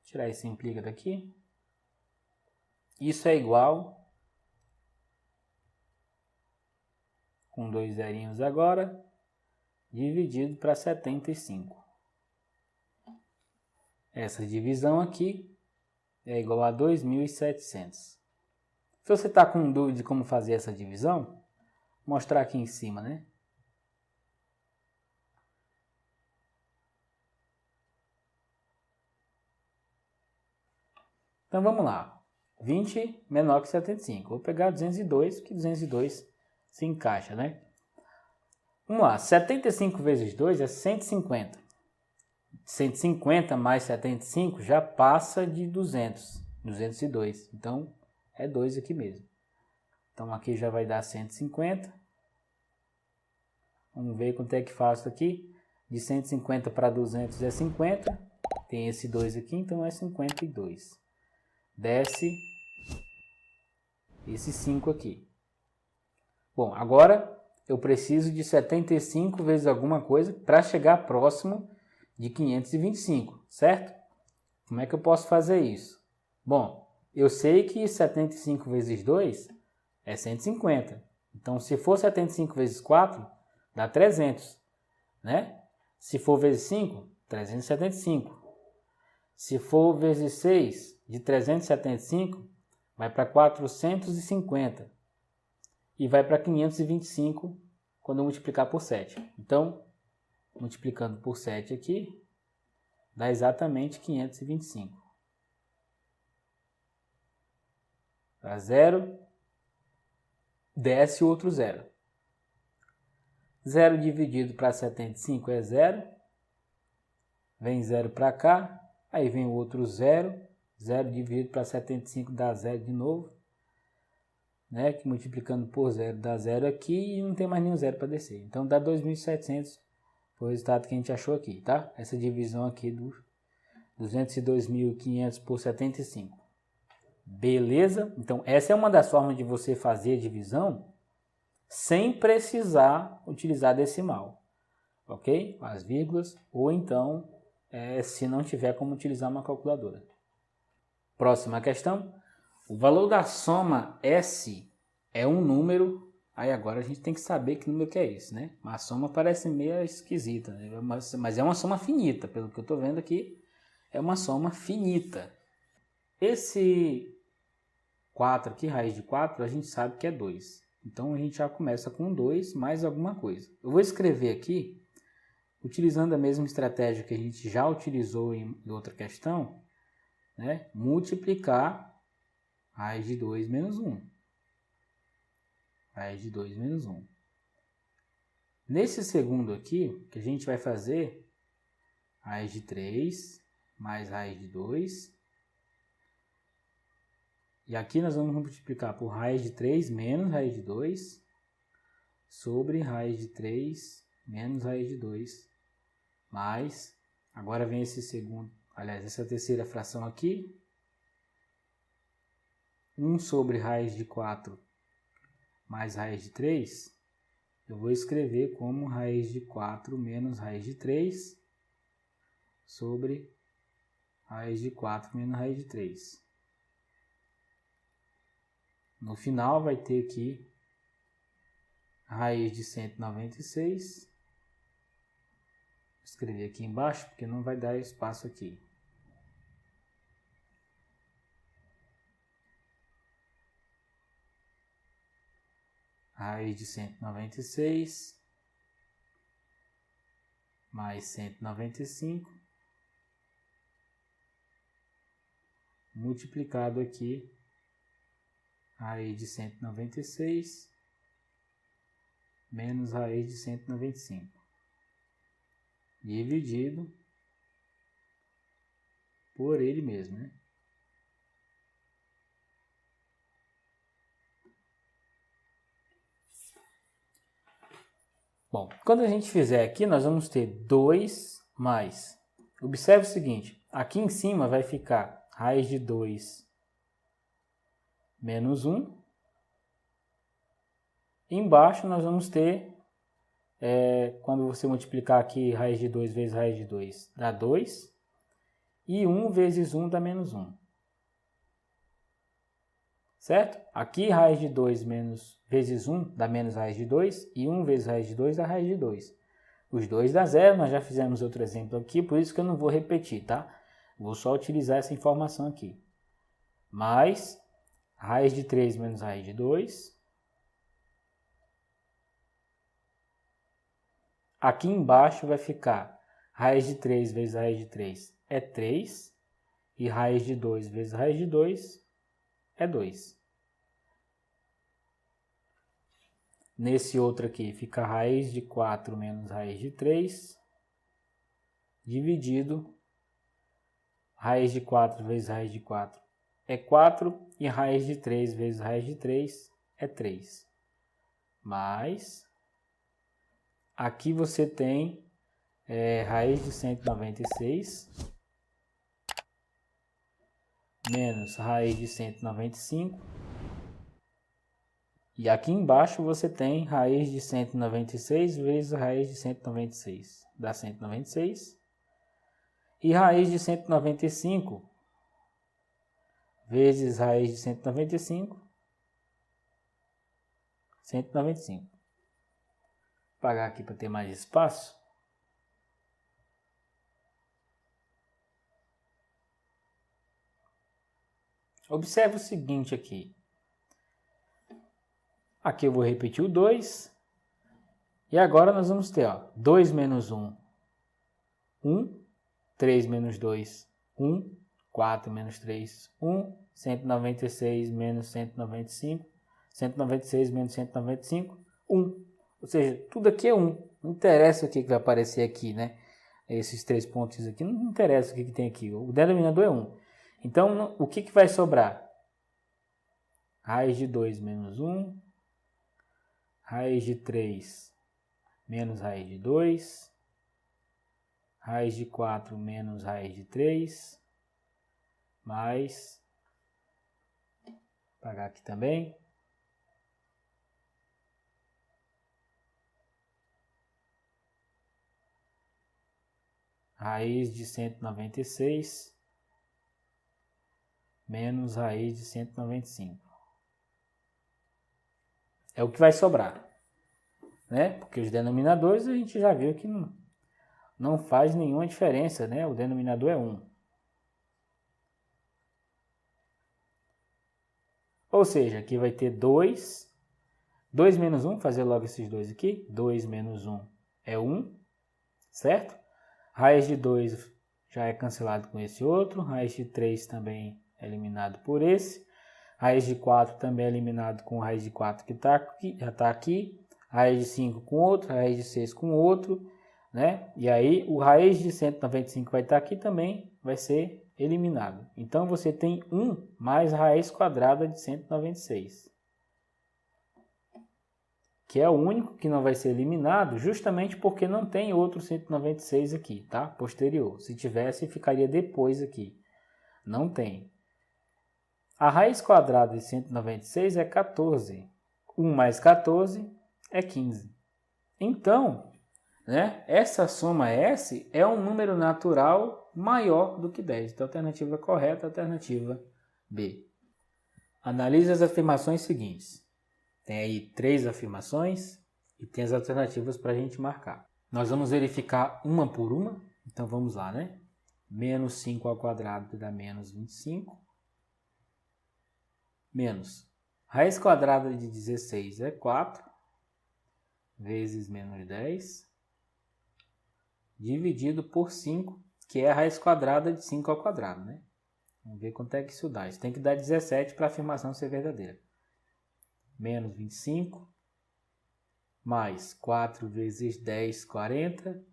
Speaker 1: tirar esse implica daqui, isso é igual, com 2 zerinhos agora, dividido para 75. Essa divisão aqui é igual a 2.700. Se você está com dúvida de como fazer essa divisão, vou mostrar aqui em cima, né? Então vamos lá. 20 menor que 75. Vou pegar 202, que 202 se encaixa, né? Vamos lá. 75 vezes 2 é 150. 150 mais 75 já passa de 200. 202. Então, é 2 aqui mesmo. Então, aqui já vai dar 150 Vamos ver quanto é que faço aqui. De 150 para 200 é 50. Tem esse 2 aqui, então é 52. Desce esse 5 aqui. Bom, agora eu preciso de 75 vezes alguma coisa para chegar próximo de 525, certo? Como é que eu posso fazer isso? Bom, eu sei que 75 vezes 2 é 150. Então, se for 75 vezes 4, dá 300, né? Se for vezes 5, 375. Se for vezes 6, de 375, vai para 450. E vai para 525 quando eu multiplicar por 7. Então, multiplicando por 7 aqui, dá exatamente 525. Para 0, desce o outro 0. 0 dividido para 75 é 0. Vem 0 para cá. Aí vem o outro 0. 0 dividido para 75 dá 0 de novo. Né? Que multiplicando por 0 dá 0 aqui e não tem mais nenhum 0 para descer. Então dá 2.700. Foi o resultado que a gente achou aqui, tá? Essa divisão aqui do 202.500 por 75. Beleza? Então essa é uma das formas de você fazer a divisão sem precisar utilizar decimal, ok? As vírgulas, ou então se não tiver como utilizar uma calculadora. Próxima questão. O valor da soma S é um número. Aí agora a gente tem que saber que número que é esse, né? A soma parece meio esquisita, né? Mas é uma soma finita, pelo que eu estou vendo aqui, é uma soma finita. Esse 4 aqui, raiz de 4, a gente sabe que é 2. Então a gente já começa com 2 mais alguma coisa. Eu vou escrever aqui, utilizando a mesma estratégia que a gente já utilizou em outra questão, né? Multiplicar raiz de 2 menos 1. Raiz de 2 menos 1. Nesse segundo aqui, o que a gente vai fazer? Raiz de 3 mais raiz de 2. E aqui nós vamos multiplicar por raiz de 3 menos raiz de 2 sobre raiz de 3 menos raiz de 2. Mais, agora vem esse segundo, aliás, essa terceira fração aqui. 1 sobre raiz de 4 mais raiz de 3, eu vou escrever como raiz de 4 menos raiz de 3 sobre raiz de 4 menos raiz de 3. No final vai ter aqui raiz de 196. Vou escrever aqui embaixo porque não vai dar espaço aqui. Raiz de 196 mais 195 multiplicado aqui raiz de 196 menos raiz de 195 dividido por ele mesmo, né? Bom, quando a gente fizer aqui, nós vamos ter 2 mais. Observe o seguinte, aqui em cima vai ficar raiz de 2 menos 1. Embaixo nós vamos ter, quando você multiplicar aqui raiz de 2 vezes raiz de 2, dá 2. E 1 vezes 1 dá menos 1. Certo? Aqui raiz de 2 vezes 1 dá menos raiz de 2 e 1 vezes raiz de 2 dá raiz de 2. Os 2 dá 0, nós já fizemos outro exemplo aqui, por isso que eu não vou repetir, tá? Vou só utilizar essa informação aqui. Mais raiz de 3 menos raiz de 2. Aqui embaixo vai ficar raiz de 3 vezes raiz de 3 é 3. E raiz de 2 vezes raiz de 2 é 2. Nesse outro aqui fica raiz de 4 menos raiz de 3, dividido raiz de 4 vezes raiz de 4 é 4, e raiz de 3 vezes raiz de 3 é 3. Mais Aqui você tem raiz de 196 menos raiz de 195. E aqui embaixo você tem raiz de 196 vezes raiz de 196. Dá 196. E raiz de 195 vezes raiz de 195. 195. Vou apagar aqui para ter mais espaço. Observe o seguinte aqui. Aqui eu vou repetir o 2. E agora nós vamos ter, ó, 2 menos 1, 1. 3 menos 2, 1. 4 menos 3, 1. 196 menos 195. 196 menos 195, 1. Ou seja, tudo aqui é 1. Não interessa o que vai aparecer aqui, né? Esses 3 pontos aqui, não interessa o que tem aqui. O denominador é 1. Então, o que vai sobrar? Raiz de 2 menos 1. Raiz de 3 menos raiz de 2. Raiz de 4 menos raiz de 3. Mais... Vou apagar aqui também. Raiz de 196 menos raiz de 195. É o que vai sobrar, né? Porque os denominadores a gente já viu que não faz nenhuma diferença, né? O denominador é 1. Ou seja, aqui vai ter 2. 2 menos 1, fazer logo esses dois aqui. 2 menos 1 é 1, certo? Raiz de 2 já é cancelado com esse outro. Raiz de 3 também é eliminado por esse. Raiz de 4 também é eliminado com raiz de 4 que tá aqui, já está aqui. Raiz de 5 com outro. Raiz de 6 com outro. Né? E aí o raiz de 195 vai estar aqui também, vai ser eliminado. Então você tem 1 mais raiz quadrada de 196. Que é o único que não vai ser eliminado, justamente porque não tem outro 196 aqui, tá? Posterior. Se tivesse, ficaria depois aqui. Não tem. A raiz quadrada de 196 é 14. 1 mais 14 é 15. Então, né, essa soma S é um número natural maior do que 10. Então, a alternativa correta é a alternativa B. Analise as afirmações seguintes. Tem aí 3 afirmações e tem as alternativas para a gente marcar. Nós vamos verificar uma por uma. Então vamos lá, né? Menos 5 ao quadrado dá menos 25. Menos raiz quadrada de 16 é 4. Vezes menos 10. Dividido por 5, que é a raiz quadrada de 5 ao quadrado, né? Vamos ver quanto é que isso dá. Isso tem que dar 17 para a afirmação ser verdadeira. Menos 25, mais 4 vezes 10, 40,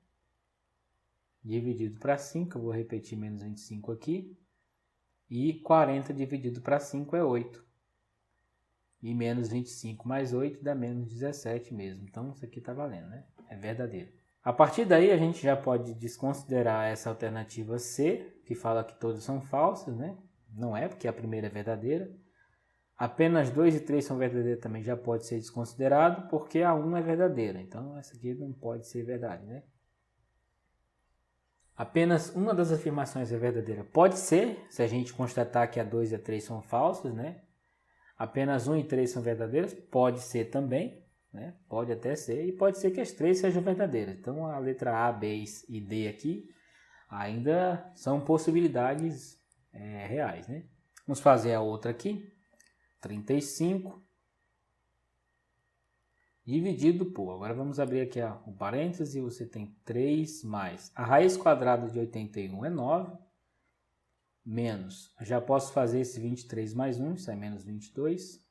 Speaker 1: dividido para 5, eu vou repetir menos 25 aqui, e 40 dividido para 5 é 8. E menos 25 mais 8 dá menos 17 mesmo, então isso aqui está valendo, né? É verdadeiro. A partir daí a gente já pode desconsiderar essa alternativa C, que fala que todas são falsas, né? Não é, porque a primeira é verdadeira. Apenas 2 e 3 são verdadeiras também, já pode ser desconsiderado, porque a 1 é verdadeira. Então, essa aqui não pode ser verdade, né? Apenas uma das afirmações é verdadeira. Pode ser, se a gente constatar que a 2 e a 3 são falsas, né? Apenas 1 e 3 são verdadeiras, pode ser também, né? Pode até ser, e pode ser que as 3 sejam verdadeiras. Então, a letra A, B e D aqui ainda são possibilidades reais, né? Vamos fazer a outra aqui. 35 dividido por, agora vamos abrir aqui o parêntese, você tem 3 mais, a raiz quadrada de 81 é 9, menos, já posso fazer esse 23 mais 1, isso é menos 22,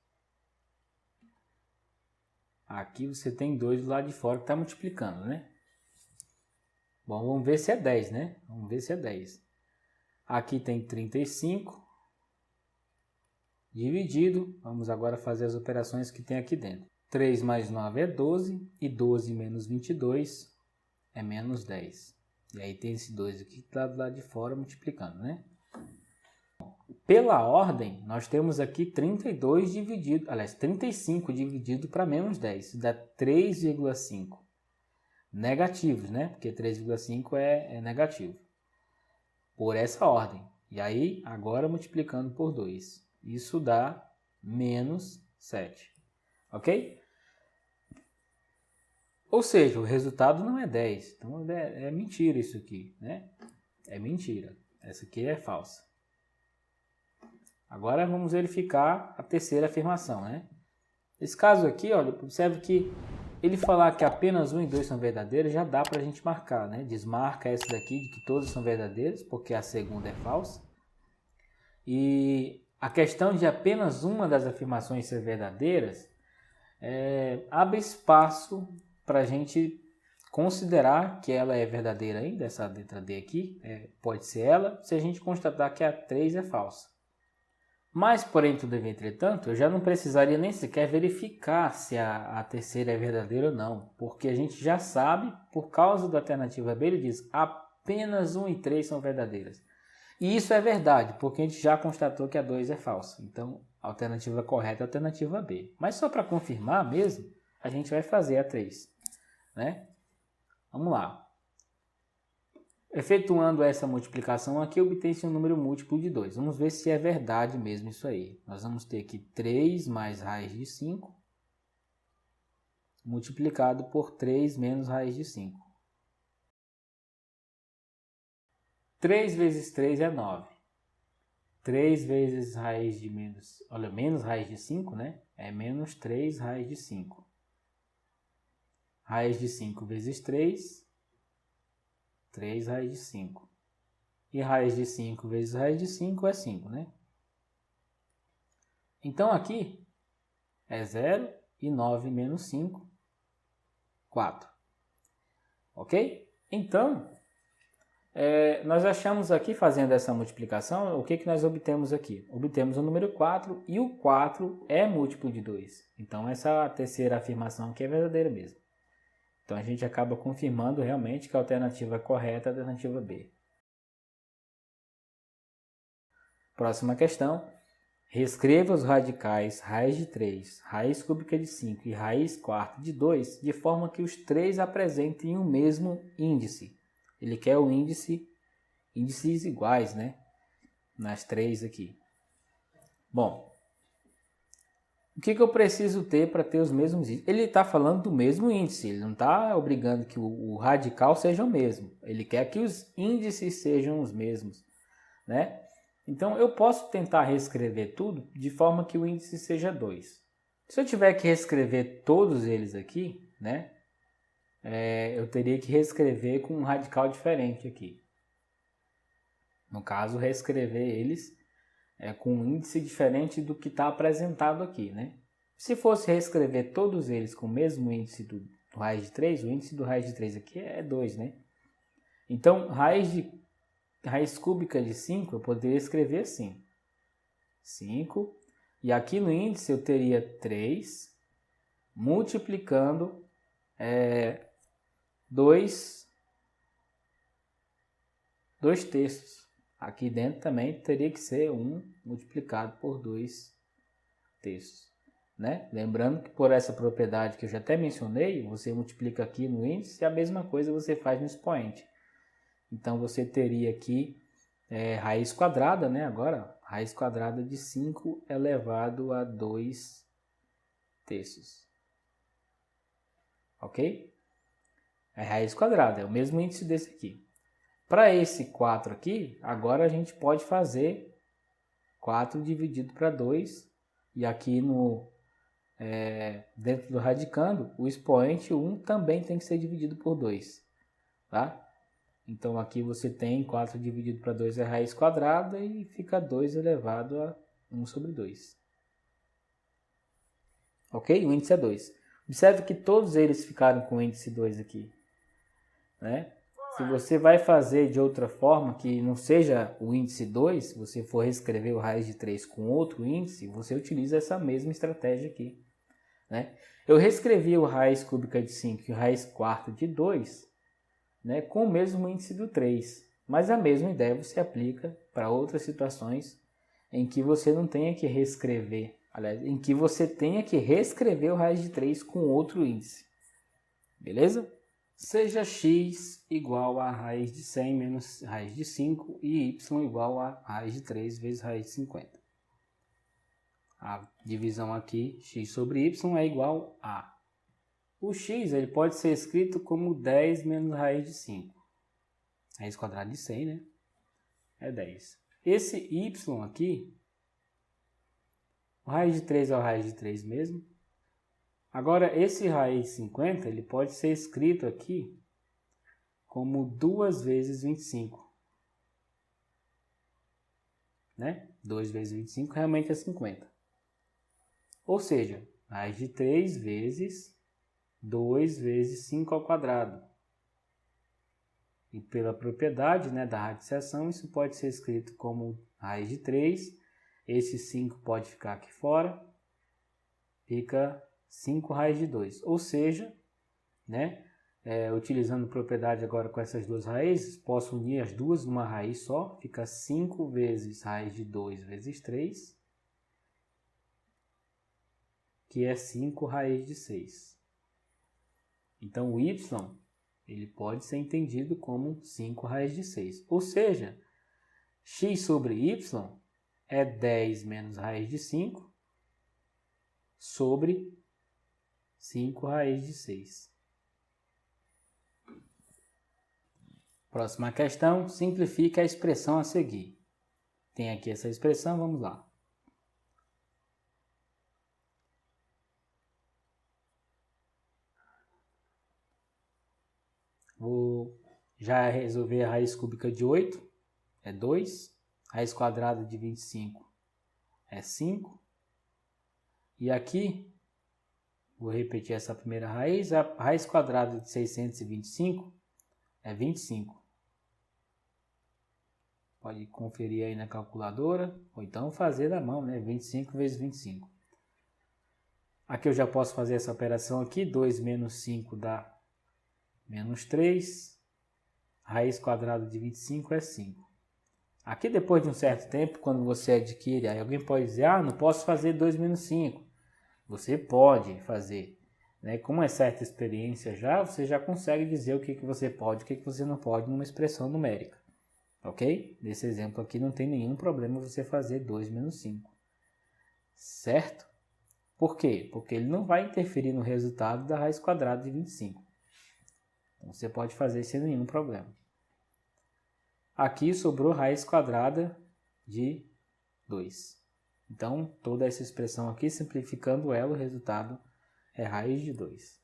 Speaker 1: aqui você tem 2 do lado de fora que está multiplicando, né? Bom, vamos ver se é 10, né? Vamos ver se é 10. Aqui tem 35 dividido, vamos agora fazer as operações que tem aqui dentro. 3 mais 9 é 12, e 12 menos 22 é menos 10. E aí tem esse 2 aqui que está do lado de fora multiplicando, né? Pela ordem, nós temos aqui 32 dividido, aliás, 35 dividido para menos 10. Isso dá 3,5 negativos, né? Porque 3,5 é negativo. Por essa ordem. E aí, agora multiplicando por 2. Isso dá menos 7. Ok? Ou seja, o resultado não é 10. Então, é mentira isso aqui, né? É mentira. Essa aqui é falsa. Agora vamos verificar a terceira afirmação, né? Esse caso aqui, olha, observe que ele falar que apenas 1 e 2 são verdadeiros, já dá para a gente marcar, né? Desmarca essa daqui de que todas são verdadeiras, porque a segunda é falsa. E a questão de apenas uma das afirmações ser verdadeiras abre espaço para a gente considerar que ela é verdadeira ainda, essa letra D aqui, pode ser ela, se a gente constatar que a 3 é falsa. Mas, porém, todavia, entretanto, eu já não precisaria nem sequer verificar se a terceira é verdadeira ou não, porque a gente já sabe, por causa da alternativa B, ele diz apenas 1 e 3 são verdadeiras. E isso é verdade, porque a gente já constatou que a 2 é falsa. Então, a alternativa correta é a alternativa B. Mas só para confirmar mesmo, a gente vai fazer a 3. Né? Vamos lá. Efetuando essa multiplicação aqui, obtém-se um número múltiplo de 2. Vamos ver se é verdade mesmo isso aí. Nós vamos ter aqui 3 mais raiz de 5 multiplicado por 3 menos raiz de 5. 3 vezes 3 é 9. 3 vezes raiz de menos raiz de 5, né? É menos 3 raiz de 5. Raiz de 5 vezes 3... 3 raiz de 5. E raiz de 5 vezes raiz de 5 é 5, né? Então, aqui é 0 e 9 menos 5, 4. Ok? Então, nós achamos aqui, fazendo essa multiplicação, o que nós obtemos aqui? Obtemos o número 4 e o 4 é múltiplo de 2. Então, essa terceira afirmação aqui é verdadeira mesmo. Então, a gente acaba confirmando realmente que a alternativa correta é a alternativa B. Próxima questão. Reescreva os radicais raiz de 3, raiz cúbica de 5 e raiz quarta de 2, de forma que os três apresentem o mesmo índice. Ele quer o índices iguais, né? Nas três aqui. Bom, o que eu preciso ter para ter os mesmos índices? Ele está falando do mesmo índice, ele não está obrigando que o radical seja o mesmo. Ele quer que os índices sejam os mesmos, né? Então, eu posso tentar reescrever tudo de forma que o índice seja 2. Se eu tiver que reescrever todos eles aqui, né? Eu teria que reescrever com um radical diferente aqui. No caso, reescrever eles com um índice diferente do que está apresentado aqui, né? Se fosse reescrever todos eles com o mesmo índice do raiz de 3, o índice do raiz de 3 aqui é 2, né? Então, raiz cúbica de 5, eu poderia escrever assim. 5. E aqui no índice eu teria 3 multiplicando 2 terços. Aqui dentro também teria que ser 1 multiplicado por 2 terços. Né? Lembrando que por essa propriedade que eu já até mencionei, você multiplica aqui no índice e a mesma coisa você faz no expoente. Então, você teria aqui raiz quadrada, né? Agora, raiz quadrada de 5 elevado a 2 terços. Ok? É raiz quadrada, é o mesmo índice desse aqui. Para esse 4 aqui, agora a gente pode fazer 4 dividido para 2. E aqui dentro do radicando, o expoente 1 também tem que ser dividido por 2. Tá? Então, aqui você tem 4 dividido para 2 é raiz quadrada e fica 2 elevado a 1 sobre 2. Ok? O índice é 2. Observe que todos eles ficaram com o índice 2 aqui. Né? Se você vai fazer de outra forma, que não seja o índice 2, se você for reescrever o raiz de 3 com outro índice, você utiliza essa mesma estratégia aqui. né? Eu reescrevi o raiz cúbica de 5 e o raiz quarta de 2, né, com o mesmo índice do 3. Mas a mesma ideia você aplica para outras situações em que você não tenha que reescrever. Aliás, em que você tenha que reescrever o raiz de 3 com outro índice. Beleza? Seja x igual a raiz de 100 menos raiz de 5 e y igual a raiz de 3 vezes raiz de 50. A divisão aqui, x sobre y, é igual a... O x ele pode ser escrito como 10 menos raiz de 5. Raiz quadrada de 100, né? É 10. Esse y aqui, o raiz de 3 é o raiz de 3 mesmo. Agora, esse raiz de 50, ele pode ser escrito aqui como 2 vezes 25. Né? 2 vezes 25 realmente é 50. Ou seja, raiz de 3 vezes 2 vezes 5 ao quadrado. E pela propriedade, né, da radiciação, isso pode ser escrito como raiz de 3. Esse 5 pode ficar aqui fora. Fica 5 raiz de 2. Ou seja, né, utilizando propriedade agora com essas duas raízes, posso unir as duas numa raiz só. Fica 5 vezes raiz de 2 vezes 3. Que é 5 raiz de 6. Então, o y ele pode ser entendido como 5 raiz de 6. Ou seja, x sobre y é 10 menos raiz de 5 sobre 5 raiz de 6. Próxima questão, simplifica a expressão a seguir. Tem aqui essa expressão, vamos lá. Vou já resolver a raiz cúbica de 8, é 2. Raiz quadrada de 25 é 5. E aqui, vou repetir essa primeira raiz, a raiz quadrada de 625 é 25. Pode conferir aí na calculadora, ou então fazer na mão, né? 25 vezes 25. Aqui eu já posso fazer essa operação aqui, 2 menos 5 dá menos 3, raiz quadrada de 25 é 5. Aqui depois de um certo tempo, quando você adquire, aí alguém pode dizer, não posso fazer 2 menos 5. Você pode fazer, né? Com uma certa experiência já, você já consegue dizer o que você pode e o que você não pode numa expressão numérica. Ok? Nesse exemplo aqui não tem nenhum problema você fazer 2 menos 5. Certo? Por quê? Porque ele não vai interferir no resultado da raiz quadrada de 25. Então, você pode fazer sem nenhum problema. Aqui sobrou raiz quadrada de 2. Então, toda essa expressão aqui, simplificando ela, o resultado é raiz de 2.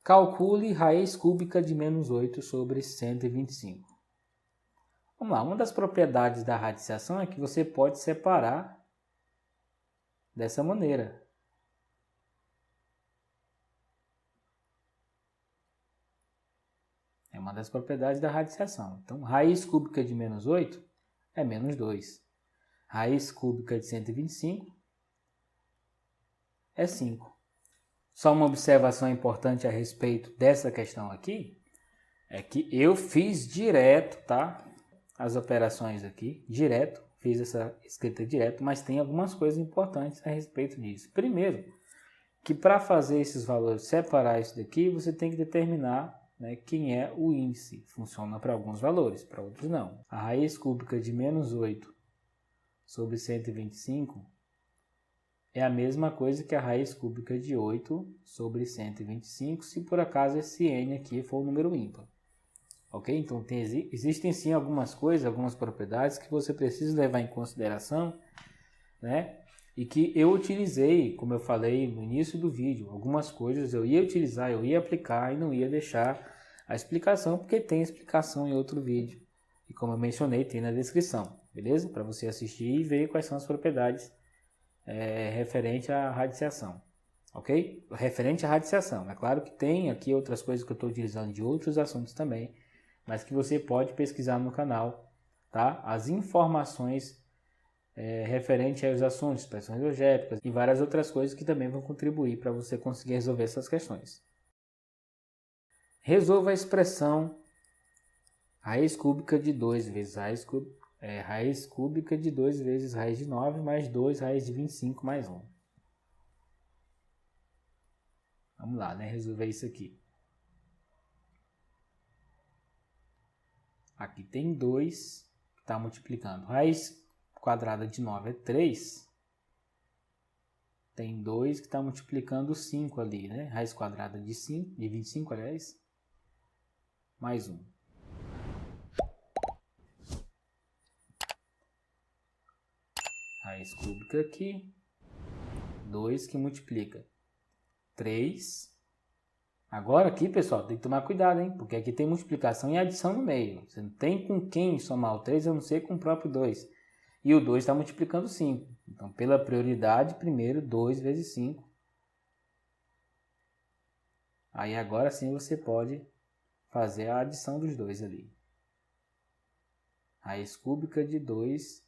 Speaker 1: Calcule raiz cúbica de menos 8 sobre 125. Vamos lá, uma das propriedades da radiciação é que você pode separar dessa maneira. É uma das propriedades da radiciação. Então, raiz cúbica de menos 8 é menos 2. Raiz cúbica de 125 é 5. Só uma observação importante a respeito dessa questão aqui, é que eu fiz direto, tá? As operações aqui, direto, fiz essa escrita direto, mas tem algumas coisas importantes a respeito disso. Primeiro, que para fazer esses valores, separar isso daqui, você tem que determinar, né, quem é o índice. Funciona para alguns valores, para outros não. A raiz cúbica de menos 8 sobre 125 é a mesma coisa que a raiz cúbica de 8 sobre 125, se por acaso esse n aqui for um número ímpar. Ok? Então existem sim algumas coisas, algumas propriedades que você precisa levar em consideração, né? E que eu utilizei, como eu falei no início do vídeo, algumas coisas eu ia utilizar, eu ia aplicar e não ia deixar a explicação, porque tem explicação em outro vídeo. E como eu mencionei, tem na descrição, beleza? Para você assistir e ver quais são as propriedades referente à radiciação, ok? Referente à radiciação. É claro que tem aqui outras coisas que eu estou utilizando de outros assuntos também, mas que você pode pesquisar no canal, tá? As informações referente aos assuntos, expressões algébricas e várias outras coisas que também vão contribuir para você conseguir resolver essas questões. Resolva a expressão raiz cúbica de 2 vezes raiz cúbica de 2 vezes raiz de 9 mais 2 raiz de 25 mais 1. Vamos lá, né? Resolver isso aqui. Aqui tem 2 que está multiplicando. Raiz quadrada de 9 é 3. Tem 2 que está multiplicando 5 ali, né? Raiz quadrada de 25, aliás, mais 1. Raiz cúbica aqui, 2 que multiplica 3. Agora aqui, pessoal, tem que tomar cuidado, hein? Porque aqui tem multiplicação e adição no meio. Você não tem com quem somar o 3, a não ser com o próprio 2. E o 2 está multiplicando 5. Então, pela prioridade, primeiro 2 vezes 5. Aí agora sim você pode fazer a adição dos dois ali. Raiz cúbica de 2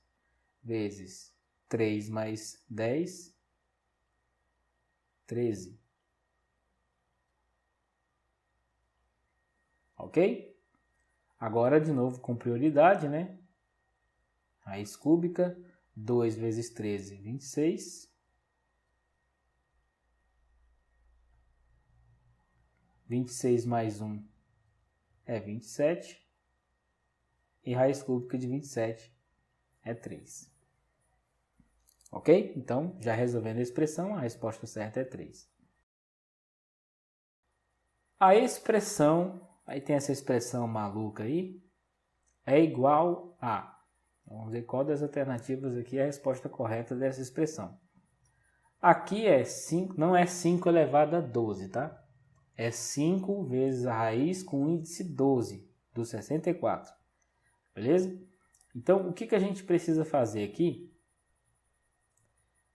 Speaker 1: vezes 3 mais 10, 13. Ok? Agora, de novo, com prioridade, né? Raiz cúbica, 2 vezes 13, 26. 26 mais 1 é 27. E raiz cúbica de 27 é 3. Ok? Então, já resolvendo a expressão, a resposta certa é 3. A expressão, aí tem essa expressão maluca aí, é igual a... Vamos ver qual das alternativas aqui é a resposta correta dessa expressão. Aqui é 5, não é 5 elevado a 12, tá? É 5 vezes a raiz com o índice 12 do 64. Beleza? Então, o que a gente precisa fazer aqui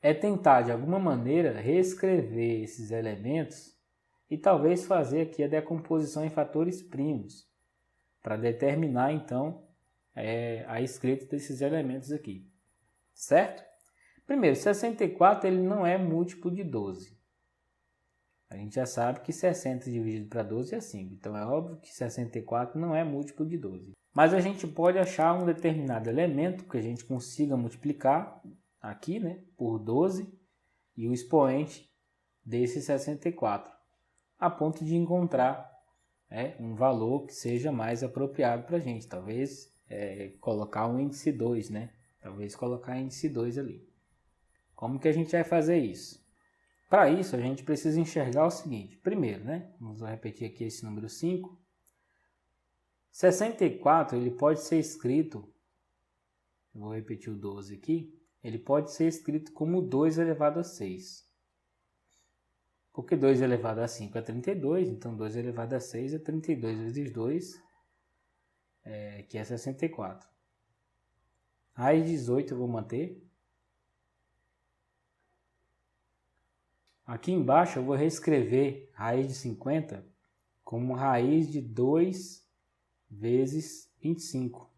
Speaker 1: é tentar, de alguma maneira, reescrever esses elementos e talvez fazer aqui a decomposição em fatores primos para determinar, então, a escrita desses elementos aqui. Certo? Primeiro, 64 ele não é múltiplo de 12. A gente já sabe que 60 dividido para 12 é 5. Então, é óbvio que 64 não é múltiplo de 12. Mas a gente pode achar um determinado elemento que a gente consiga multiplicar aqui, né, por 12 e o expoente desse 64, a ponto de encontrar um valor que seja mais apropriado para a gente. Talvez colocar um índice 2, né? Talvez colocar índice 2 ali. Como que a gente vai fazer isso? Para isso, a gente precisa enxergar o seguinte. Primeiro, né? Vamos repetir aqui esse número 5. 64, ele pode ser escrito, eu vou repetir o 12 aqui, ele pode ser escrito como 2 elevado a 6. Porque 2 elevado a 5 é 32, então 2 elevado a 6 é 32 vezes 2, que é 64. Raiz de 18 eu vou manter. Aqui embaixo eu vou reescrever raiz de 50 como raiz de 2 vezes 25.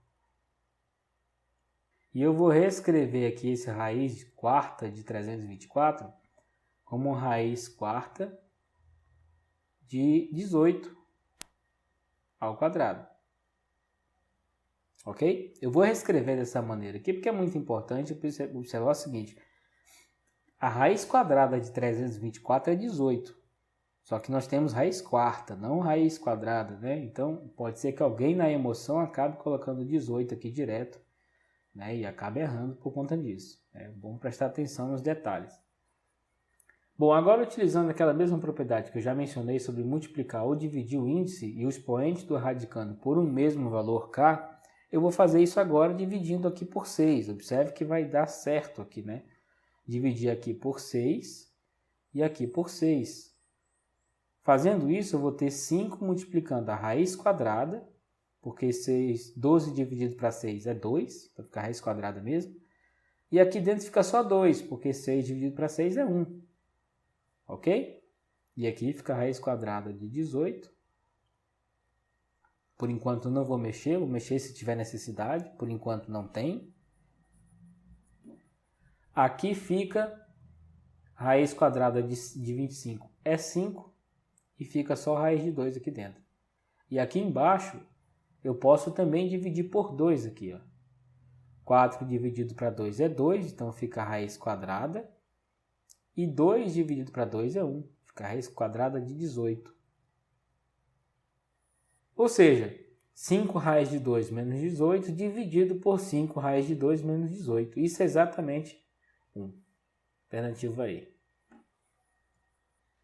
Speaker 1: E eu vou reescrever aqui esse raiz quarta de 324 como raiz quarta de 18 ao quadrado. Ok? Eu vou reescrever dessa maneira aqui porque é muito importante observar o seguinte. A raiz quadrada de 324 é 18. Só que nós temos raiz quarta, não raiz quadrada, né? Então, pode ser que alguém na emoção acabe colocando 18 aqui direto, né? E acabe errando por conta disso. É bom prestar atenção nos detalhes. Bom, agora utilizando aquela mesma propriedade que eu já mencionei sobre multiplicar ou dividir o índice e o expoente do radicando por um mesmo valor k, eu vou fazer isso agora dividindo aqui por 6. Observe que vai dar certo aqui, né? Dividir aqui por 6 e aqui por 6. Fazendo isso, eu vou ter 5 multiplicando a raiz quadrada, porque 12 dividido para 6 é 2, vai ficar raiz quadrada mesmo. E aqui dentro fica só 2, porque 6 dividido para 6 é 1. Ok? E aqui fica a raiz quadrada de 18. Por enquanto não vou mexer se tiver necessidade, por enquanto não tem. Aqui fica raiz quadrada de 25 é 5 e fica só raiz de 2 aqui dentro. E aqui embaixo eu posso também dividir por 2 aqui, ó. 4 dividido para 2 é 2, então fica a raiz quadrada. E 2 dividido para 2 é 1, fica a raiz quadrada de 18. Ou seja, 5 raiz de 2 menos 18 dividido por 5 raiz de 2 menos 18. Isso é exatamente 1. Alternativa aí.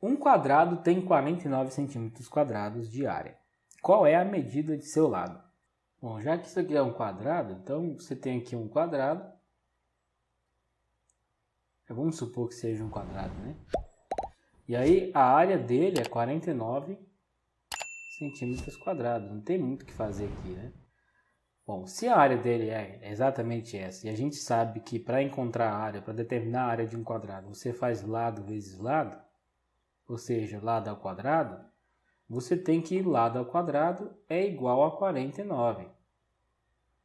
Speaker 1: Um quadrado tem 49 centímetros quadrados de área. Qual é a medida de seu lado? Bom, já que isso aqui é um quadrado, então você tem aqui um quadrado. Vamos supor que seja um quadrado, né? E aí a área dele é 49 centímetros quadrados. Não tem muito o que fazer aqui, né? Bom, se a área dele é exatamente essa, e a gente sabe que para encontrar a área, para determinar a área de um quadrado, você faz lado vezes lado, ou seja, lado ao quadrado, você tem que lado ao quadrado é igual a 49,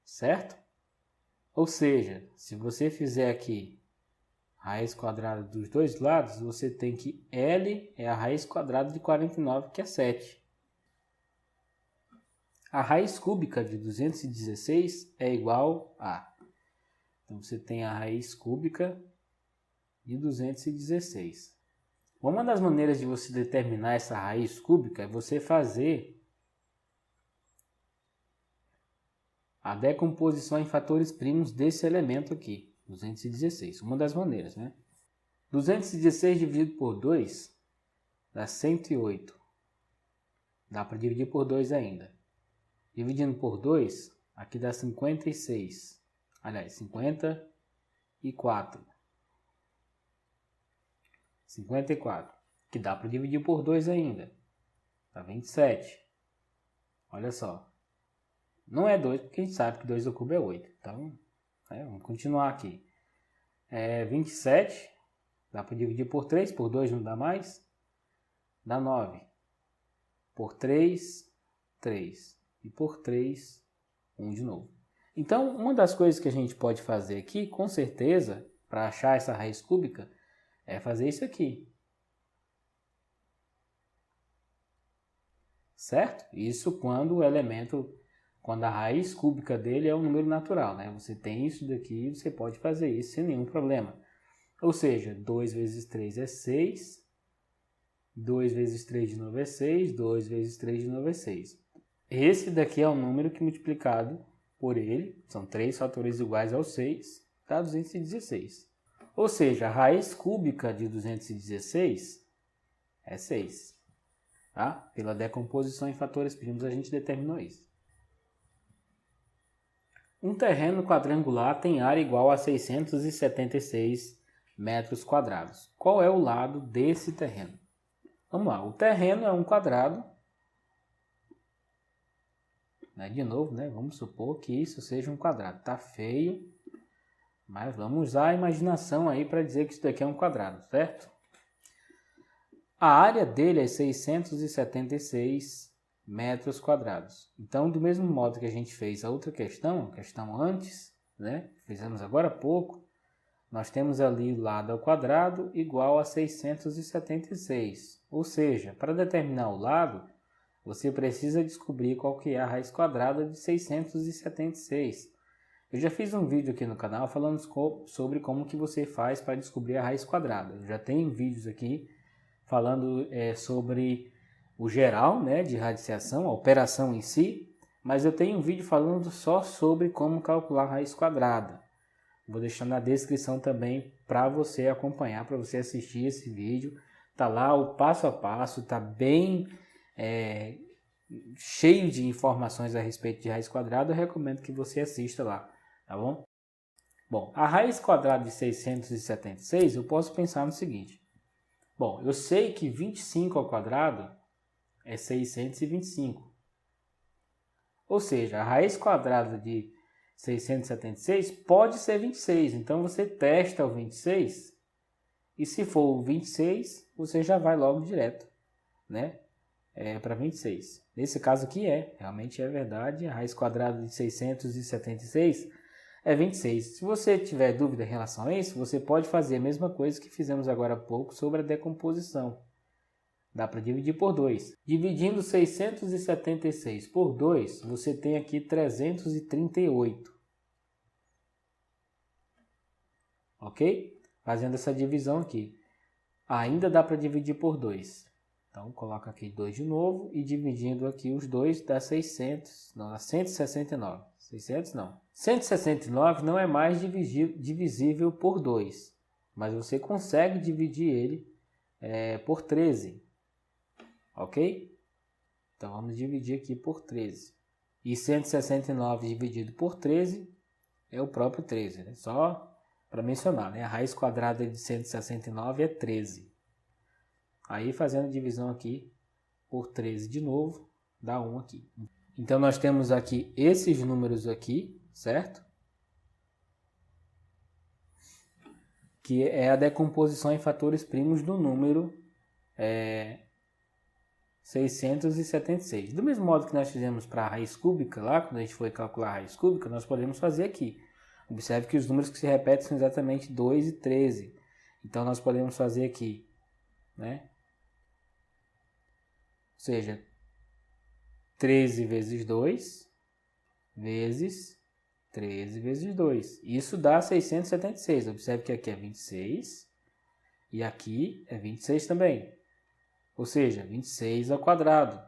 Speaker 1: certo? Ou seja, se você fizer aqui raiz quadrada dos dois lados, você tem que L é a raiz quadrada de 49, que é 7. A raiz cúbica de 216 é igual a... Então, você tem a raiz cúbica de 216. Uma das maneiras de você determinar essa raiz cúbica é você fazer a decomposição em fatores primos desse elemento aqui, 216. Uma das maneiras, né? 216 dividido por 2 dá 108. Dá para dividir por 2 ainda. Dividindo por 2, aqui dá 56. Aliás, 54. 54. Que dá para dividir por 2 ainda. Dá 27. Olha só. Não é 2, porque a gente sabe que 2 ao cubo é 8. Então, vamos continuar aqui. 27. Dá para dividir por 3. Por 2 não dá mais. Dá 9. Por 3, 3. E por 3, 1 de novo. Então, uma das coisas que a gente pode fazer aqui, com certeza, para achar essa raiz cúbica, é fazer isso aqui. Certo? Isso quando o elemento, quando a raiz cúbica dele é um número natural, né? Você tem isso daqui, você pode fazer isso sem nenhum problema. Ou seja, 2 vezes 3 é 6, 2 vezes 3 de novo é 6, 2 vezes 3 de novo é 6. Esse daqui é o número que multiplicado por ele, são 3 fatores iguais ao 6, dá 216. Ou seja, a raiz cúbica de 216 é 6. Tá? Pela decomposição em fatores primos a gente determinou isso. Um terreno quadrangular tem área igual a 676 metros quadrados. Qual é o lado desse terreno? Vamos lá, o terreno é um quadrado. De novo, né? Vamos supor que isso seja um quadrado. Tá feio, mas vamos usar a imaginação aí para dizer que isso daqui é um quadrado, certo? A área dele é 676 metros quadrados. Então, do mesmo modo que a gente fez a outra questão antes, né? Fizemos agora há pouco, nós temos ali o lado ao quadrado igual a 676. Ou seja, para determinar o lado, você precisa descobrir qual que é a raiz quadrada de 676. Eu já fiz um vídeo aqui no canal falando sobre como que você faz para descobrir a raiz quadrada. Eu já tenho vídeos aqui falando sobre o geral, né, de radiciação, a operação em si, mas eu tenho um vídeo falando só sobre como calcular a raiz quadrada. Vou deixar na descrição também para você acompanhar, para você assistir esse vídeo. Tá lá o passo a passo, tá bem cheio de informações a respeito de raiz quadrada. Eu recomendo que você assista lá, tá bom? Bom, a raiz quadrada de 676 eu posso pensar no seguinte. Bom, eu sei que 25 ao quadrado é 625. Ou seja, a raiz quadrada de 676 pode ser 26. Então, você testa o 26 e se for o 26, você já vai logo direto, né? Para 26. Nesse caso aqui realmente é verdade. A raiz quadrada de 676 é 26. Se você tiver dúvida em relação a isso, você pode fazer a mesma coisa que fizemos agora há pouco sobre a decomposição. Dá para dividir por 2. Dividindo 676 por 2, você tem aqui 338. Ok? Fazendo essa divisão aqui. Ainda dá para dividir por 2. Então, coloca aqui 2 de novo e dividindo aqui os 2 dá 600, não, dá 169. 600 não. 169 não é mais divisível por 2, mas você consegue dividir ele por 13. Ok? Então, vamos dividir aqui por 13. E 169 dividido por 13 é o próprio 13, né? Só para mencionar, né? A raiz quadrada de 169 é 13. Aí, fazendo divisão aqui por 13 de novo, dá 1 aqui. Então, nós temos aqui esses números aqui, certo? Que é a decomposição em fatores primos do número 676. Do mesmo modo que nós fizemos para a raiz cúbica, lá, quando a gente foi calcular a raiz cúbica, nós podemos fazer aqui. Observe que os números que se repetem são exatamente 2 e 13. Então, nós podemos fazer aqui, né? Ou seja, 13 vezes 2 vezes 13 vezes 2. Isso dá 676. Observe que aqui é 26 e aqui é 26 também. Ou seja, 26 ao quadrado.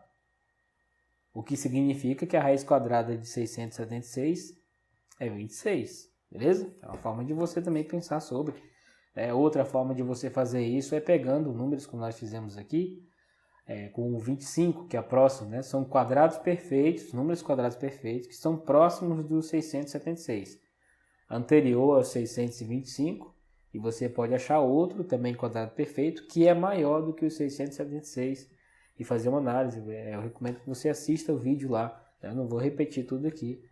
Speaker 1: O que significa que a raiz quadrada de 676 é 26. Beleza? É uma forma de você também pensar sobre. Outra forma de você fazer isso é pegando números como nós fizemos aqui, com o 25, que é próximo, né? São quadrados perfeitos, números quadrados perfeitos, que são próximos do 676. Anterior ao 625, e você pode achar outro também quadrado perfeito, que é maior do que o 676, e fazer uma análise. Eu recomendo que você assista o vídeo lá. Eu não vou repetir tudo aqui,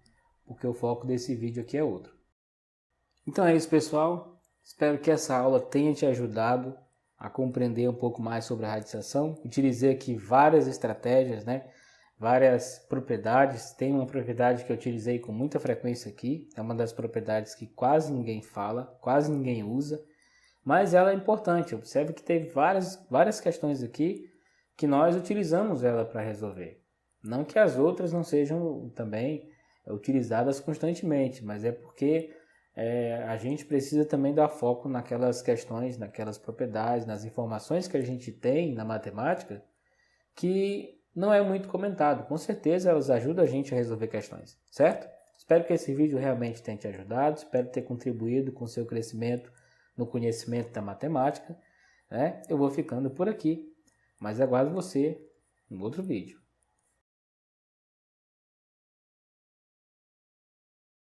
Speaker 1: porque o foco desse vídeo aqui é outro. Então é isso, pessoal. Espero que essa aula tenha te ajudado a compreender um pouco mais sobre a radiação. Utilizei aqui várias estratégias, né? Várias propriedades. Tem uma propriedade que eu utilizei com muita frequência aqui. É uma das propriedades que quase ninguém fala, quase ninguém usa, mas ela é importante. Observe que teve várias questões aqui que nós utilizamos ela para resolver. Não que as outras não sejam também utilizadas constantemente, mas é porque a gente precisa também dar foco naquelas questões, naquelas propriedades, nas informações que a gente tem na matemática, que não é muito comentado. Com certeza elas ajudam a gente a resolver questões, certo? Espero que esse vídeo realmente tenha te ajudado, espero ter contribuído com o seu crescimento no conhecimento da matemática, né? Eu vou ficando por aqui, mas aguardo você no outro vídeo.